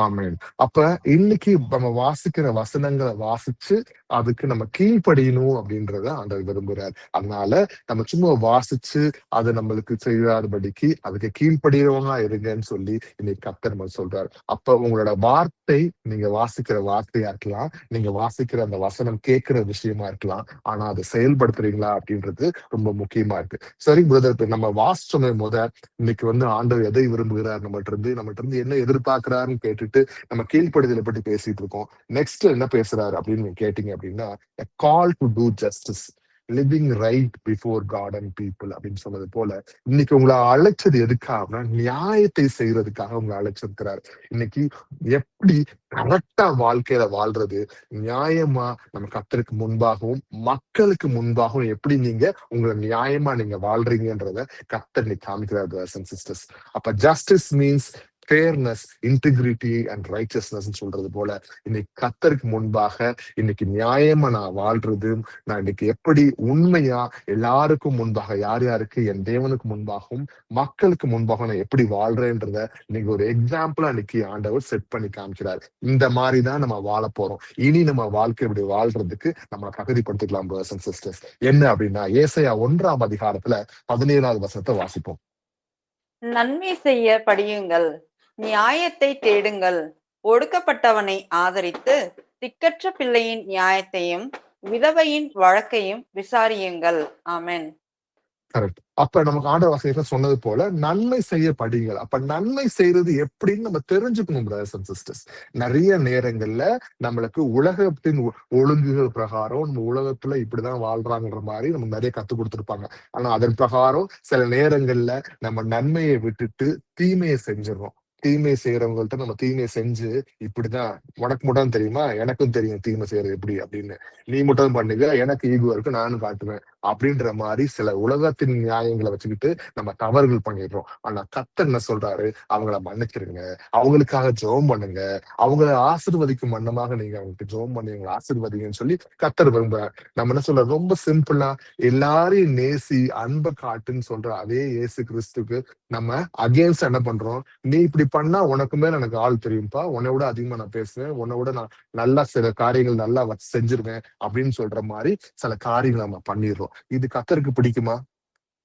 ஆமென். அப்ப இன்னைக்கு நம்ம வாசிக்கிற வசனங்களை வாசிச்சு அதுக்கு நம்ம கீழ்ப்படியணும் அப்படின்றத ஆண்டவர் விரும்புறார். அதனால நம்ம சும்மா வாசிச்சு அது நம்மளுக்கு செய்யாதபடிக்கு அதுக்கு கீழ்ப்படியவங்களா இருங்கன்னு சொல்லி இன்னைக்கு கர்த்தர் நம்ம சொல்றாரு. அப்ப உங்களோட வார்த்தை நீங்க வாசிக்கிற வார்த்தையா இருக்கலாம், நீங்க வாசிக்கிற அந்த வசனம் கேட்கிற விஷயமா இருக்கலாம், ஆனா அதை செயல்படுத்துறீங்களா அப்படின்றது ரொம்ப முக்கியமா இருக்கு. சரி பிரதர், நம்ம வாசிச்சோமே இன்னைக்கு ஆண்டவர் எதை விரும்புகிறார், நம்மகிட்ட இருந்து என்ன எதிர்பார்க்கிறாருன்னு கேட்டுட்டு நம்ம கீழ்ப்படுதலை பற்றி பேசிட்டு இருக்கோம். நெக்ஸ்ட் என்ன பேசுறாரு அப்படின்னு நீங்க கேட்டீங்க அப்படின்னா, a call to do justice, living right before God and people அப்படின்னு சொன்னது போல இன்னைக்கு உங்களை அழைச்சது எதுக்காகனா நியாயத்தை செய்யறதுக்காக உங்களை அழைச்சிருக்கிறார். இன்னைக்கு எப்படி கரெக்டா வாழ்க்கையில வாழ்றது, நியாயமா நம்ம கர்த்தருக்கு முன்பாகவும் மக்களுக்கு முன்பாகவும் எப்படி நீங்க உங்களை நியாயமா நீங்க வாழ்றீங்கன்றத கர்த்தர் இன்னைக்கு காமிக்கிறார் brothers and sisters. அப்ப justice means fairness, integrity and righteousness சொல்றது போல இன்னைக்கு கர்த்தருக்கு முன்பாக இன்னைக்கு நியாயமா நான் வாழ்றது, நான் இன்னைக்கு எப்படி உண்மையா எல்லாருக்கும் முன்பாக யார் யாருக்கு என் தேவனுக்கு முன்பாகவும் மக்களுக்கு முன்பாக நான் எப்படி வாழ்றேன்றத இன்னைக்கு ஒரு எக்ஸாம்பிளா இன்னைக்கு ஆண்டவர் செட் பண்ணி காமிக்கிறார். இந்த மாதிரிதான் நம்ம வாழ போறோம். இனி நம்ம வாழ்க்கை இப்படி வாழ்றதுக்கு நம்ம தகுதிப்படுத்திக்கலாம் brothers and sisters. என்ன அப்படின்னா ஏசாயா 1ஆம் அதிகாரத்துல 17வது வசனத்தை வாசிப்போம். நன்மை செய்ய படியுங்கள், நியாயத்தை தேடுங்கள், ஒடுக்கப்பட்டவனை ஆதரித்து திக்கற்ற பிள்ளையின் நியாயத்தையும் விதவையின் வழக்கையும் விசாரியுங்கள். ஆமென். கரெக்ட். அப்ப நமக்கு ஆண்டவர் வசனத்துல சொன்னது போல நன்மை செய்ய படிங்கள். அப்ப நன்மை செய்யறது எப்படின்னு நம்ம தெரிஞ்சுக்கணும் brothers and sisters. நிறைய நேரங்கள்ல நம்மளுக்கு உலகத்தின் ஒழுங்குகள் பிரகாரம் நம்ம உலகத்துல இப்படிதான் வாழ்றாங்கன்ற மாதிரி நம்ம நிறைய கத்து கொடுத்துருப்பாங்க. ஆனா அதன் பிரகாரம் சில நேரங்கள்ல நம்ம நன்மையை விட்டுட்டு தீமையை செஞ்சிடறோம். தீமை செய்யறவங்கள்ட்ட நம்ம தீமையை செஞ்சு இப்படிதான் உனக்கு மட்டும் தெரியுமா, எனக்கும் தெரியும் தீமை செய்யறது எப்படி அப்படின்னு, நீ மட்டும் பண்ணுங்க, எனக்கு ஈகோ இருக்கு நானும் காட்டுவேன் அப்படின்ற மாதிரி சில உலகத்தின் நியாயங்களை வச்சுக்கிட்டு நம்ம தவறுகள் பண்ணிடுறோம். ஆனா கர்த்தர் என்ன சொல்றாரு, அவங்கள மன்னிச்சிருங்க, அவங்களுக்காக ஜெபம் பண்ணுங்க, அவங்கள ஆசீர்வதிக்கும் வண்ணமாக நீங்க அவங்களுக்கு ஜெபம் பண்ணி அவங்களை ஆசீர்வதிங்கன்னு சொல்லி கர்த்தர் விரும்புறாரு. நம்ம என்ன சொல்ற, ரொம்ப சிம்பிளா எல்லாரையும் நேசி அன்பை காட்டுன்னு சொல்ற அதே இயேசு கிறிஸ்துக்கு நம்ம அகேன்ஸ்ட் என்ன பண்றோம், நீ இப்படி பண்ணா உனக்கு மேல எனக்கு ஆள் தெரியும்பா, உன்னை விட அதிகமா நான் பேசுவேன், உன்னை விட நான் நல்லா சில காரியங்கள் நல்லா செஞ்சிருவேன் அப்படின்னு சொல்ற மாதிரி சில காரியங்கள் நம்ம பண்ணிடுறோம். இது கர்த்தருக்கு பிடிக்குமா?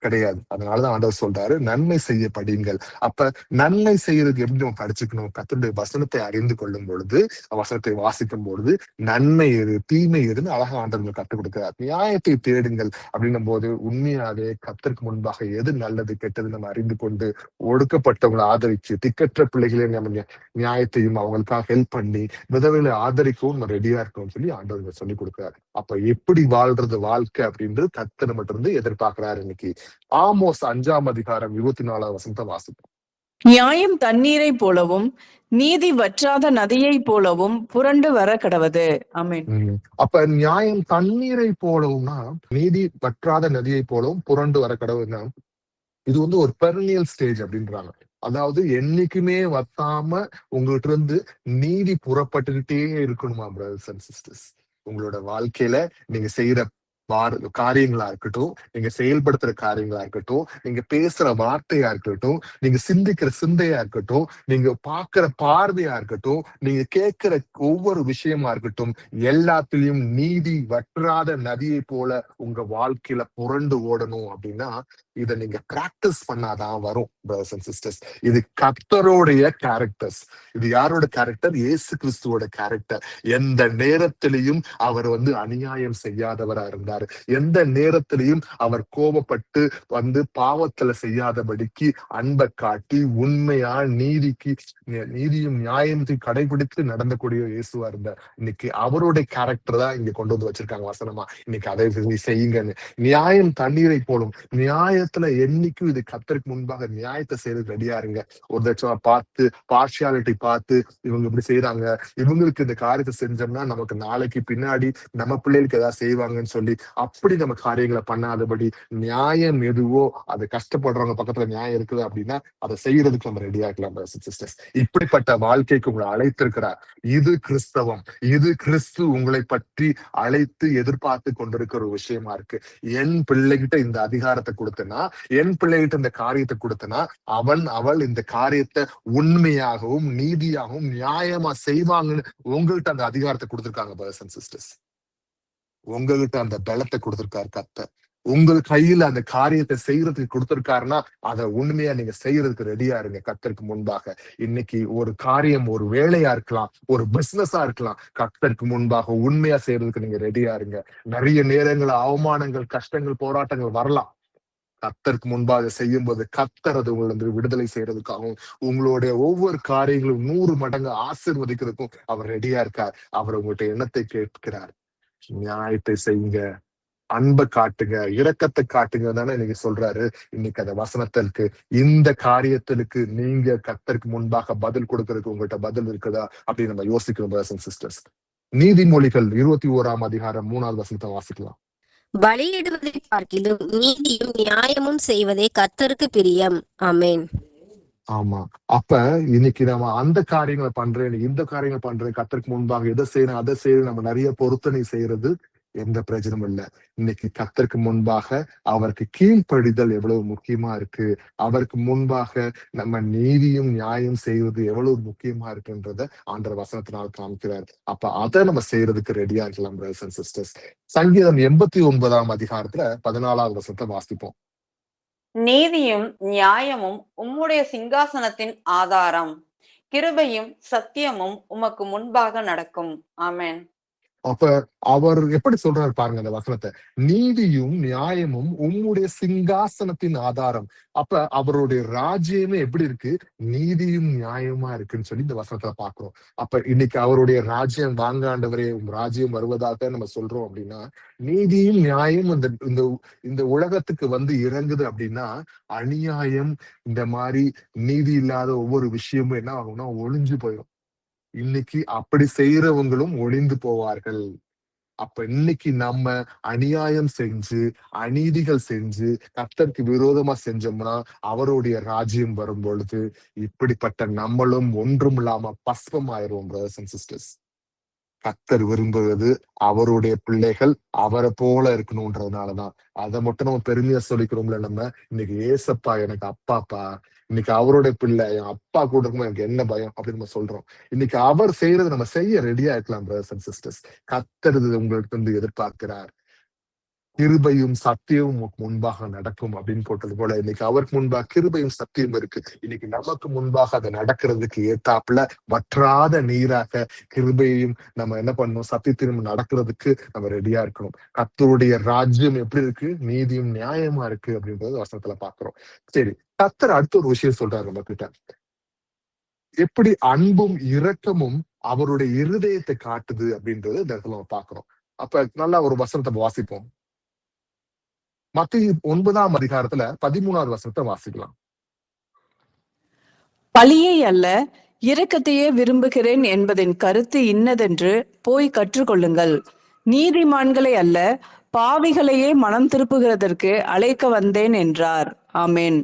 கிடையாது. அதனாலதான் ஆண்டவர் சொல்றாரு நன்மை செய்ய படியுங்கள். அப்ப நன்மை செய்யறதுக்கு எப்படி நம்ம படிச்சுக்கணும், கர்த்தருடைய வசனத்தை அறிந்து கொள்ளும் பொழுது, வசனத்தை வாசிக்கும் பொழுது நன்மை எது தீமை எதுன்னு அழகா ஆண்டவர் கற்றுக் கொடுக்கிறார். நியாயத்தை தேடுங்கள் அப்படின்னும் போது உண்மையாவே கர்த்தருக்கு முன்பாக எது நல்லது கெட்டது நம்ம அறிந்து கொண்டு ஒடுக்கப்பட்டவங்களை ஆதரிச்சு திக்கற்ற பிள்ளைகளே நம்ம நியாயத்தையும் அவங்களுக்காக ஹெல்ப் பண்ணி விதவைகளை ஆதரிக்கவும் நம்ம ரெடியா இருக்கணும்னு சொல்லி ஆண்டவர் சொல்லி கொடுக்கிறார். அப்ப எப்படி வாழ்றது வாழ்க்கை அப்படின்றது கர்த்தர் மட்டும் இருந்து எதிர்பார்க்கிறாரு. இன்னைக்கு ஆமோஸ் 5ஆம் அதிகாரம் 24வது வசனத்தை வாசிப்போம். நியாயம் தண்ணீரை போலவும் நீதி வற்றாத நதியை போலவும் புரண்டு வர கடவது. ஆமென். அப்ப நியாயம் தண்ணீரை போலவும்னா நீதி வற்றாத நதியை போலவும் புரண்டு வர கடவுதுன்னா இது ஒரு பெர்னியல் ஸ்டேஜ் அப்படின்றாங்க. அதாவது என்னைக்குமே வத்தாம உங்ககிட்ட இருந்து நீதி புறப்பட்டுக்கிட்டே இருக்கணுமா brothers and sisters. உங்களோட வாழ்க்கையில நீங்க செய்யற காரியங்களா இருக்கட்டும், நீங்க செயல்படுத்துற காரியங்களா இருக்கட்டும், நீங்க பேசுற வார்த்தையா இருக்கட்டும், நீங்க சிந்திக்கிற சிந்தையா இருக்கட்டும், நீங்க பாக்குற பார்வையா இருக்கட்டும், நீங்க கேட்கிற ஒவ்வொரு விஷயமா இருக்கட்டும், எல்லாத்திலையும் நீதி வற்றாத நதியை போல உங்க வாழ்க்கையில புரண்டு ஓடணும் அப்படின்னா இதை நீங்க பிராக்டிஸ் பண்ணாதான் வரும். பிரதர்ஸ் அண்ட் சிஸ்டர்ஸ், இது கர்த்தருடைய கேரக்டர்ஸ். இது யாரோட கேரக்டர்? இயேசு கிறிஸ்துவோட கேரக்டர். எந்த நேரத்திலையும் அவர் அநியாயம் செய்யாதவரா இருந்தார். எந்த நேரத்திலையும் அவர் கோபப்பட்டு பாவத்துல செய்யாதபடிக்கு அன்பை காட்டி உண்மையா நீதியும் நியாயத்தையும் கடைபிடித்து நடந்தக்கூடிய இயேசுவா இருந்தார். இன்னைக்கு அவருடைய கேரக்டர் தான் இங்க கொண்டு வச்சிருக்காங்க வசனமா. இன்னைக்கு அதை செய்யுங்கன்னு. நியாயம் தண்ணீரை போலும். நியாயத்துல என்னைக்கும் இது கர்த்தருக்கு முன்பாக நியாயத்தை செய்யறது ரெடியா இருங்க. ஒரு லட்சம் பார்த்து பார்ஷியாலிட்டி பார்த்து இவங்க இப்படி செய்யறாங்க, இவங்களுக்கு இந்த காரியத்தை செஞ்சோம்னா நமக்கு நாளைக்கு பின்னாடி நம்ம பிள்ளைகளுக்கு ஏதாவது செய்வாங்கன்னு சொல்லி அப்படி நம்ம காரியங்களை பண்ணாதபடி நியாயம் எதுவோ, அது கஷ்டப்படுறவங்க பக்கத்துல நியாயம் இருக்குது அப்படின்னா அதை செய்யறதுக்கு நம்ம ரெடியா இருக்கலாம். சிஸ்டர்ஸ், இப்படிப்பட்ட வாழ்க்கைக்கு உங்களை அழைத்திருக்கிறார். இது கிறிஸ்தவம். இது கிறிஸ்து உங்களை பற்றி அழைத்து எதிர்பார்த்து கொண்டிருக்கிற ஒரு விஷயமா இருக்கு. என் பிள்ளைகிட்ட இந்த அதிகாரத்தை கொடுத்தனா, என் பிள்ளைகிட்ட இந்த காரியத்தை கொடுத்தனா அவள் இந்த காரியத்தை உண்மையாகவும் நீதியாகவும் நியாயமா செய்வாங்கன்னு உங்ககிட்ட அந்த அதிகாரத்தை கொடுத்திருக்காங்க. பிரதர்ஸ் அண்ட் சிஸ்டர்ஸ், உங்ககிட்ட அந்த பலத்தை கொடுத்திருக்காரு கர்த்தர். உங்கள் கையில அந்த காரியத்தை செய்யறதுக்கு கொடுத்திருக்காருன்னா அதை உண்மையா நீங்க செய்யறதுக்கு ரெடியா இருங்க கர்த்தருக்கு முன்பாக. இன்னைக்கு ஒரு காரியம், ஒரு வேலையா இருக்கலாம், ஒரு பிசினஸா இருக்கலாம், கர்த்தருக்கு முன்பாக உண்மையா செய்யறதுக்கு நீங்க ரெடியா இருங்க. நிறைய நேரங்கள் அவமானங்கள், கஷ்டங்கள், போராட்டங்கள் வரலாம். கர்த்தருக்கு முன்பாக செய்யும் போது கர்த்தர் அது உங்களை விடுதலை செய்யறதுக்காகவும் உங்களுடைய ஒவ்வொரு காரியங்களும் 100 மடங்கு ஆசீர்வதிக்கிறதுக்கும் அவர் ரெடியா இருக்கார். அவர் உங்கள்கிட்ட எண்ணத்தை கேட்கிறார். நியாயத்தை செய்யுங்க, அன்பை காட்டுங்க, இரக்கத்தை காட்டுங்க தானே இன்னைக்கு சொல்றாரு. இன்னைக்கு அந்த வசனத்திற்கு இந்த காரியத்திற்கு நீங்க கர்த்தருக்கு முன்பாக பதில் கொடுக்கறதுக்கு உங்கள்கிட்ட பதில் இருக்குதா அப்படின்னு நம்ம யோசிக்கிறோம். பிரதர்ஸ் அண்ட் சிஸ்டர்ஸ், நீதிமொழிகள் 21ஆம் அதிகாரம் 3வது வசனத்தை வாசிக்கலாம். பலியிடுவதை பார்க்கிலும் நீதியும் நியாயமும் செய்வதே கர்த்தருக்கு பிரியம். ஆமென். ஆமா, அப்ப இன்னைக்கு நம்ம அந்த காரியங்களை பண்றேன், இந்த காரியங்களை பண்றேன், கர்த்தருக்கு முன்பாக எதை செய்யணும் அதை செய்யணும், நம்ம நிறைய பொருத்தனை செய்யறது எந்த பிரயோஜனமும் இல்லை. இன்னைக்கு கர்த்தருக்கு முன்பாக அவருக்கு கீழ்ப்படிதல் எவ்வளவு முக்கியமா இருக்கு, அவருக்கு முன்பாக நம்ம நீதியும் நியாயம் செய்வது எவ்வளவு முக்கியமா இருக்குன்றத ஆண்டவர் வசனத்தினால் காமிக்கிறார். அப்ப அதை நம்ம செய்யறதுக்கு ரெடியா இருக்கலாம். பிரதர்ஸ் அண்ட் சிஸ்டர்ஸ், சங்கீதம் 89ஆம் அதிகாரத்துல 14வது வசனத்தை வாசிப்போம். நீதியும் நியாயமும் உம்முடைய சிங்காசனத்தின் ஆதாரம், கிருபையும் சத்தியமும் உமக்கு முன்பாக நடக்கும். ஆமென். அப்ப அவர் எப்படி சொல்றாரு பாருங்க அந்த வசனத்தை. நீதியும் நியாயமும் உம்முடைய சிங்காசனத்தின் ஆதாரம். அப்ப அவருடைய ராஜ்யமே எப்படி இருக்கு? நீதியும் நியாயமா இருக்குன்னு சொல்லி இந்த வசனத்துல பாக்குறோம். அப்ப இன்னைக்கு அவருடைய ராஜ்யம் வாங்க ஆண்டவரே உம் ராஜ்யம் வருவதாக நம்ம சொல்றோம் அப்படின்னா, நீதியும் நியாயம் இந்த உலகத்துக்கு இறங்குது அப்படின்னா, அநியாயம், இந்த மாதிரி நீதி இல்லாத ஒவ்வொரு விஷயமும் என்ன ஆகும்னா ஒளிஞ்சு போயிடும். இன்னைக்கு அப்படி செய்யறவங்களும் ஒளிந்து போவார்கள். அப்ப இன்னைக்கு நம்ம அநியாயம் செஞ்சு, அநீதிகள் செஞ்சு, கர்த்தருக்கு விரோதமா செஞ்சோம்னா அவருடைய ராஜ்யம் வரும் பொழுது இப்படிப்பட்ட நம்மளும் ஒன்றும் இல்லாம பஸ்பம் ஆயிரும். பிரதர்ஸ் அண்ட் சிஸ்டர்ஸ், கர்த்தர் விரும்புவது அவருடைய பிள்ளைகள் அவரை போல இருக்கணும்ன்றதுனாலதான். அதை மட்டும் நம்ம பெருமையா சொல்லிக்கிறோம்ல. நம்ம இன்னைக்கு ஏசப்பா எனக்கு அப்பாப்பா, இன்னைக்கு அவருடைய பிள்ளை, என் அப்பா கூட இருக்கும், எனக்கு என்ன பயம் அப்படின்னு நம்ம சொல்றோம். இன்னைக்கு அவர் செய்யறது நம்ம செய்ய ரெடியா இருக்கலாம். பிரதர்ஸ் அண்ட் சிஸ்டர்ஸ், கர்த்தர் உங்களுக்கு எதிர்பார்க்கிறார். கிருபையும் சத்தியமும் முன்பாக நடக்கும் அப்படின்னு போட்டது போல இன்னைக்கு அவருக்கு முன்பாக கிருபையும் சத்தியம் இருக்கு. இன்னைக்கு நமக்கு முன்பாக அதை நடக்கிறதுக்கு ஏத்தாப்புல வற்றாத நீராக கிருபையும் நம்ம என்ன பண்ணணும், சத்தியத்திலும் நடக்கிறதுக்கு நம்ம ரெடியா இருக்கணும். கர்த்தருடைய ராஜ்யம் எப்படி இருக்கு? நீதியும் நியாயமா இருக்கு அப்படின்றது வசனத்துல பாக்குறோம். சரி, கர்த்தர் அடுத்த ஒரு விஷயம் சொல்றாரு நம்ம கிட்ட. எப்படி அன்பும் இரக்கமும் அவருடைய இருதயத்தை காட்டுது அப்படின்றது இந்த இடத்துல நம்ம பாக்குறோம். அப்ப நல்லா ஒரு வசனத்தை வாசிப்போம். மத்தேயு 9ஆம் அதிகாரத்துல 13வது வசனத்தை வாசிக்கலாம். பலியை அல்ல இரக்கத்தையே விரும்புகிறேன் என்பதின் கருத்து இன்னதென்று போய் கற்றுக்கொள்ளுங்கள். நீதிமான்களை அல்ல பாவிகளையே மனம் திருப்புகிறதற்கு அழைக்க வந்தேன் என்றார். ஆமென்.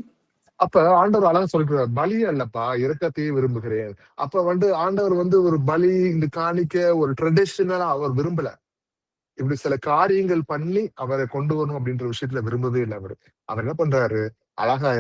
அப்ப ஆண்டவர் அழகா சொல்லிக்கிறார், பலி அல்லப்பா இரக்கத்தையே விரும்புகிறேன். அப்ப ஆண்டவர் ஒரு பலி இந்த காணிக்க ஒரு ட்ரெடிஷனலா அவர் விரும்பல. இப்படி சில காரியங்கள் பண்ணி அவரை கொண்டு வரணும் அப்படின்ற விஷயத்துல விரும்பவே இல்லை. அவர் என்ன பண்றாரு, அழகா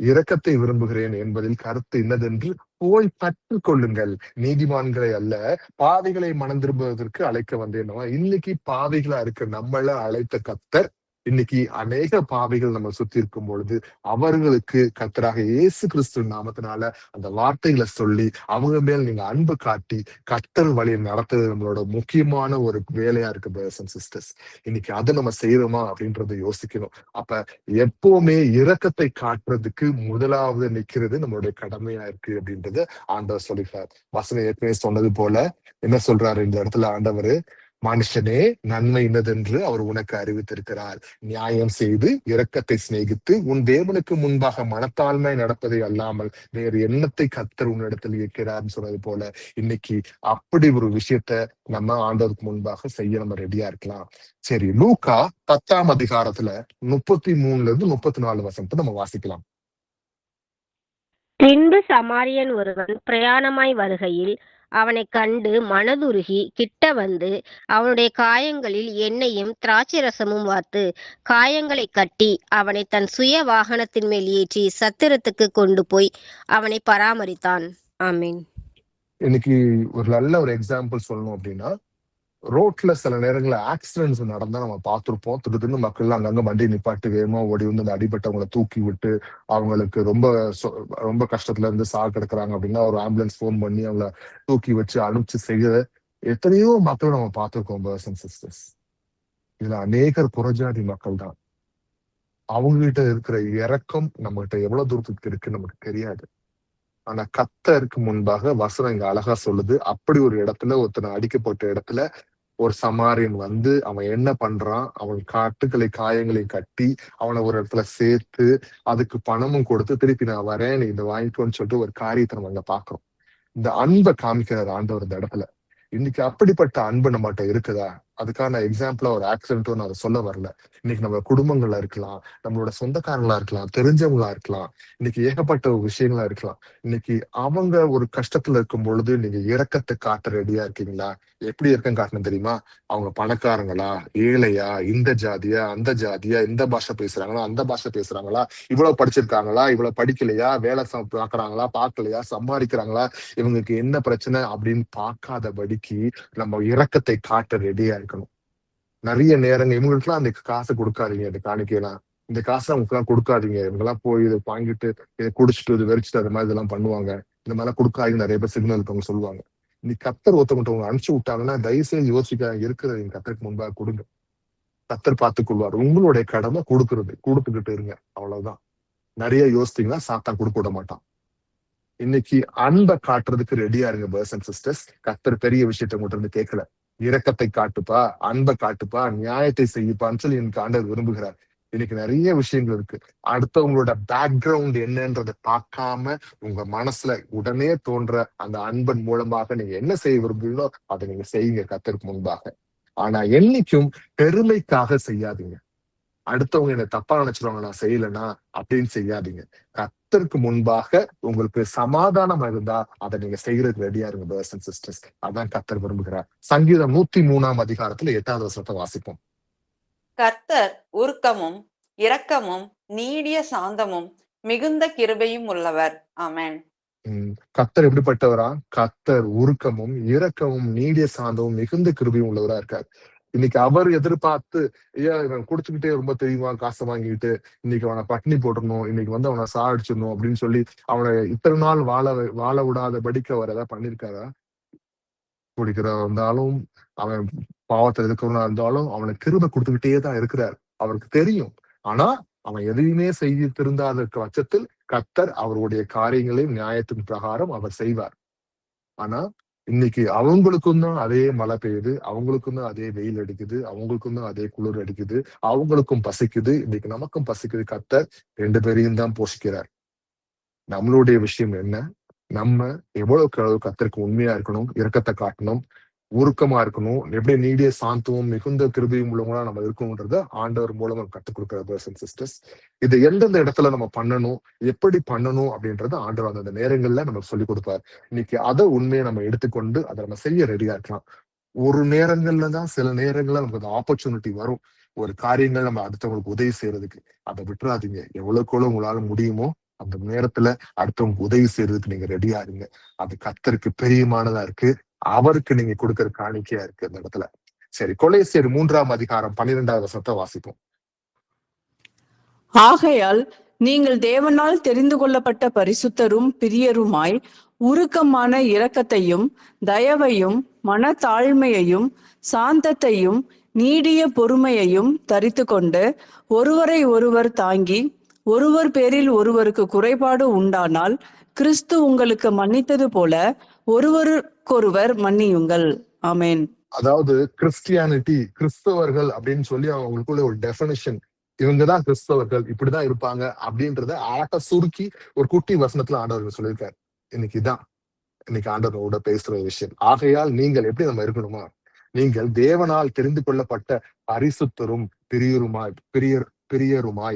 இரக்கத்தை விரும்புகிறேன் என்பதில் கருத்து இன்னதென்று போய் கற்றுக் கொள்ளுங்கள், நீதிமான்களை அல்ல பாவிகளை மனம் திரும்புவதற்கு அழைக்க வந்தேன். இன்னைக்கு பாவிகளா இருக்க நம்மள அழைத்த கர்த்தர் இன்னைக்கு அநேக பாவிகள் நம்ம சுத்தி இருக்கும் பொழுது அவர்களுக்கு கர்த்தராக இயேசு கிறிஸ்து நாமத்தினால அந்த வார்த்தைகளை சொல்லி அவங்க மேல் நீங்க அன்பு காட்டி கர்த்தர் வழியை நடத்துறது நம்மளோட முக்கியமான ஒரு வேலையா இருக்கு பிரதர்ஸ் அண்ட் சிஸ்டர்ஸ். இன்னைக்கு அதை நம்ம செய்யறோமா அப்படின்றத யோசிக்கணும். அப்ப எப்பவுமே இரக்கத்தை காட்டுறதுக்கு முதலாவது நிக்கிறது நம்மளுடைய கடமையா இருக்கு அப்படின்றது ஆண்டவர் சொல்லிக்கிறார். வசனம் ஏற்கனவே சொன்னது போல என்ன சொல்றாரு இந்த இடத்துல ஆண்டவர், மனுஷனே நன்மை இன்னதென்று அவர் உனக்கு அறிவித்திருக்கிறார், நியாயம் செய்து இரக்கத்தை சிநேகித்து உன் தேவனுக்கு முன்பாக மனத்தாழ்மை நடப்பதை அல்லாமல் வேறு எண்ணத்தை கர்த்தர் உன்னிடத்தில் இருக்கிறார்னு சொன்னது போல இன்னைக்கு அப்படி ஒரு விஷயத்த நம்ம ஆண்டவருக்கு முன்பாக செய்ய நம்ம ரெடியா இருக்கலாம். சரி, லூக்கா 10ஆம் அதிகாரத்துல 33-34 வசனத்தை நம்ம வாசிக்கலாம். பின்பு சமாரியன் ஒருவன் பிரயாணமாய் வருகையில் அவனை கண்டு மனதுருகி கிட்ட வந்து அவனுடைய காயங்களில் எண்ணெயும் திராட்சை ரசமும் வார்த்து காயங்களை கட்டி அவனை தன் சுய வாகனத்தின் மேல் ஏற்றி சத்திரத்துக்கு கொண்டு போய் அவனை பராமரித்தான். ஆமீன். இன்னைக்கு ஒரு நல்ல ஒரு எக்ஸாம்பிள் சொல்லணும் அப்படின்னா, ரோட்ல சில நேரங்கள்ல ஆக்சிடென்ட்ஸ் நடந்தா நம்ம பார்த்திருப்போம். திடீர்னு மக்கள் அங்கங்க வண்டி நிப்பாட்டி வேகமா ஓடி வந்து அந்த அடிபட்டவங்களை தூக்கி விட்டு அவங்களுக்கு ரொம்ப கஷ்டத்துல இருந்து கிடக்குறாங்க அப்படின்னா ஒரு ஆம்புலன்ஸ் போன் பண்ணி அவங்கள தூக்கி வச்சு அனுப்பிச்சு செய்ய எத்தனையோ மக்கள் நம்ம பார்த்திருக்கோம் பிரதர்ஸ் அண்ட் சிஸ்டர்ஸ். இதுல அநேகர் புறஜாதி மக்கள் தான். அவங்க கிட்ட இருக்கிற இரக்கம் நம்ம கிட்ட எவ்வளவு தூரத்துக்கு இருக்கு நமக்கு தெரியாது. ஆனா கர்த்தருக்கு முன்பாக வசனம் இங்க அழகா சொல்லுது, அப்படி ஒரு இடத்துல ஒருத்தனை அடிக்கப்பட்ட இடத்துல ஒரு சமாரியன் வந்து அவன் என்ன பண்றான், அவன் காயங்களை கட்டி அவனை ஒரு இடத்துல சேர்த்து அதுக்கு பணமும் கொடுத்து திருப்பி நான் வரேன் நீ இதை வாங்கிக்கோன்னு சொல்லிட்டு ஒரு காரியத்தை நம்ம அங்க பாக்குறோம். இந்த அன்பை காமிக்கிறார் ஆண்டவர் இந்த இடத்துல. இன்னைக்கு அப்படிப்பட்ட அன்பு நம்மகிட்ட இருக்குதா? அதுக்கான எக்ஸாம்பிளா ஒரு ஆக்சிடென்ட்டும் நான் அதை சொல்ல வரல. இன்னைக்கு நம்ம குடும்பங்களா இருக்கலாம், நம்மளோட சொந்தக்காரங்களா இருக்கலாம், தெரிஞ்சவங்களா இருக்கலாம், இன்னைக்கு ஏகப்பட்ட விஷயங்களா இருக்கலாம். இன்னைக்கு அவங்க ஒரு கஷ்டத்துல இருக்கும் பொழுது நீங்க இரக்கத்தை காட்ட ரெடியா இருக்கீங்களா? எப்படி இறக்கம் காட்டணும் தெரியுமா? அவங்க பணக்காரங்களா, ஏழையா, இந்த ஜாதியா, அந்த ஜாதியா, இந்த பாஷை பேசுறாங்களா, அந்த பாஷை பேசுறாங்களா, இவ்வளவு படிச்சிருக்காங்களா, இவ்வளவு படிக்கலையா, வேலை பாக்குறாங்களா, பார்க்கலையா, சம்பாதிக்கிறாங்களா, இவங்களுக்கு என்ன பிரச்சனை அப்படின்னு பார்க்காதபடிக்கு நம்ம இரக்கத்தை காட்ட ரெடியா இருக்கணும். நிறைய நேரங்கள் இவங்களுக்குலாம் அந்த காசை கொடுக்காதீங்க, இந்த காணிக்கையெல்லாம் இந்த காசை அவங்களுக்கு எல்லாம் கொடுக்காதீங்க, இவங்கெல்லாம் போய் இதை வாங்கிட்டு இதை குடிச்சிட்டு இது வெறிச்சிட்டு அது மாதிரி இதெல்லாம் பண்ணுவாங்க, இந்த மாதிரிலாம் கொடுக்காதீங்க நிறைய பேர் சிக்னல் இருக்கவங்க சொல்லுவாங்க. நீ கர்த்தர் ஒருத்தவங்க அனுப்பிச்சு விட்டாங்கன்னா தயவுசெய்து யோசிக்க இருக்கிறத நீங்க கர்த்தருக்கு முன்பாக கொடுங்க. கர்த்தர் பார்த்துக் கொள்வார். உங்களுடைய கடமை கொடுத்துக்கிட்டு இருங்க, அவ்வளவுதான். நிறைய யோசித்தீங்கன்னா சாத்தான் கொடுக்க விட மாட்டான். இன்னைக்கு அன்பை காட்டுறதுக்கு ரெடியா இருங்க பிரதர்ஸ் அண்ட் சிஸ்டர்ஸ். கர்த்தர் பெரிய விஷயத்த உங்கள்கிட்ட இருந்து கேட்கல, இரக்கத்தை காட்டுப்பா, அன்பை காட்டுப்பா, நியாயத்தை செய்யப்பான்னு சொல்லி எனக்கு ஆண்டவர் விரும்புகிறார். இன்னைக்கு நிறைய விஷயங்கள் இருக்கு. அடுத்தவங்களோட பேக்ரவுண்ட் என்னன்றதை பார்க்காம உங்க மனசுல உடனே தோன்ற அந்த அன்பன் மூலமாக நீங்க என்ன செய்ய விரும்புகிறீங்களோ அதை நீங்க செய்யுங்க கர்த்தருக்கு முன்பாக. ஆனா என்னைக்கும் பெருமைக்காக செய்யாதீங்க. அடுத்தவங்க என்ன தப்பா நினைச்சிருவாங்க நான் செய்யலைன்னா அப்படின்னு செய்யாதீங்க. கர்த்தருக்கு முன்பாக உங்களுக்கு சமாதானம் இருந்தா அதை நீங்க செய்யறதுக்கு ரெடியா இருங்க பிரதர்ஸ் அண்ட் சிஸ்டர்ஸ். அதான் கர்த்தர் விரும்புகிறார். சங்கீதம் 103ஆம் அதிகாரத்துல 8வது வசனத்தை வாசிப்போம். கர்த்தர் உருக்கமும் இரக்கமும் நீடிய சாந்தமும் மிகுந்த கிருபையும் உள்ளவர். ஆமென். கர்த்தர் எப்படிப்பட்டவரா? கர்த்தர் உருக்கமும் இரக்கமும் நீடிய சாந்தமும் மிகுந்த கிருபையும் உள்ளவரா இருக்காரு. இன்னைக்கு அவர் எதிர்பார்த்து இவன் குடிச்சுக்கிட்டே ரொம்ப தெரியுமா காசை வாங்கிட்டு இன்னைக்கு அவனை பட்டினி போட்டுடணும், இன்னைக்கு வந்து அவனை சாடிச்சிடணும் அப்படின்னு சொல்லி அவனை இத்தனை நாள் வாழ விடாதபடிக்கு அவர் ஏதாவது பண்ணிருக்காரா? குடிக்கிறவன் இருந்தாலும் அவன் பாவத்தை இருக்கிறவனா இருந்தாலும் அவனுக்கு கிருபை கொடுத்துக்கிட்டே தான் இருக்கிறார். அவருக்கு தெரியும். ஆனா அவன் எதையுமே செய்ய திருந்தாத பட்சத்தில் கர்த்தர் அவருடைய காரியங்களையும் நியாயத்தின் பிரகாரம் அவர் செய்வார். ஆனா இன்னைக்கு அவங்களுக்கும் தான் அதே மழை பெய்யுது, அவங்களுக்கும் தான் அதே வெயில் அடிக்குது, அவங்களுக்கும் தான் அதே குளிர் அடிக்குது, அவங்களுக்கும் பசிக்குது, இன்னைக்கு நமக்கும் பசிக்குது. கர்த்தர் 2 பேரையும் தான் போஷிக்கிறார். நம்மளுடைய விஷயம் என்ன? நம்ம எவ்வளவுக்கு அளவு கர்த்தருக்கு உண்மையா இருக்கணும், இரக்கத்தை காட்டணும், உருக்கமா இருக்கணும், எப்படி நீடிய சாந்தமும் மிகுந்த கிருபையும் உள்ளவங்களா நம்ம இருக்கணும்ன்றத ஆண்டவர் மூலமா கற்றுக் கொடுக்கிற பிரதர்ஸ் அண்ட் சிஸ்டர்ஸ். இது எந்தெந்த இடத்துல நம்ம பண்ணணும், எப்படி பண்ணணும் அப்படின்றத ஆண்டவர் அந்த நேரங்கள்ல நமக்கு சொல்லிக் கொடுப்பார். இன்னைக்கு அதை உண்மையை நம்ம எடுத்துக்கொண்டு அதை நம்ம செய்ய ரெடியா இருக்கலாம். ஒரு நேரங்கள்ல தான், சில நேரங்கள்ல நமக்கு அந்த ஆப்பர்ச்சுனிட்டி வரும், ஒரு காரியங்கள் நம்ம அடுத்தவங்களுக்கு உதவி செய்யறதுக்கு. அதை விட்டுறாதீங்க. எவ்வளவுக்கு எவ்வளவு உங்களால முடியுமோ அந்த நேரத்துல அடுத்தவங்களுக்கு உதவி செய்யறதுக்கு நீங்க ரெடியா இருங்க. அது கர்த்தருக்கு பிரியமானதா இருக்கு. அவருக்கு நீங்க கொடுக்கிற காணிக்கையா இருக்கு அந்த இடத்துல. சரி, கொலேசியர் 3 12 வசனத்தை வாசிப்போம். ஆகையால் நீங்கள் தேவனால் தெரிந்து கொள்ளப்பட்ட பரிசுத்தரும் பிரியருமாய் உருக்கமான இரக்கத்தையும் தயவையும் மனத்தாழ்மையையும் சாந்தத்தையும் நீடிய பொறுமையையும் தரித்து கொண்டு ஒருவரை ஒருவர் தாங்கி ஒருவர் பேரில் ஒருவருக்கு குறைபாடு உண்டானால் கிறிஸ்து உங்களுக்கு மன்னித்தது போல ஒருவருக்கொருவர் மன்னியுங்கள். ஆமென். அதாவது கிறிஸ்டியானிட்டி, கிறிஸ்தவர்கள் அப்படின்னு சொல்லி அவங்களுக்குள்ள ஒரு டெஃபினிஷன், இவங்கதான் கிறிஸ்தவர்கள், இப்படிதான் இருப்பாங்க அப்படின்றத அழகா சுருக்கி ஒரு குட்டி வசனத்துல ஆண்டவர்கள் சொல்லியிருக்காரு. இன்னைக்கு ஆண்டவரோட பேசுற விஷயம். ஆகையால் நீங்கள் எப்படி நம்ம இருக்கணுமா, நீங்கள் தேவனால் தெரிந்து கொள்ளப்பட்ட பரிசுத்தரும் பிரியருமாய்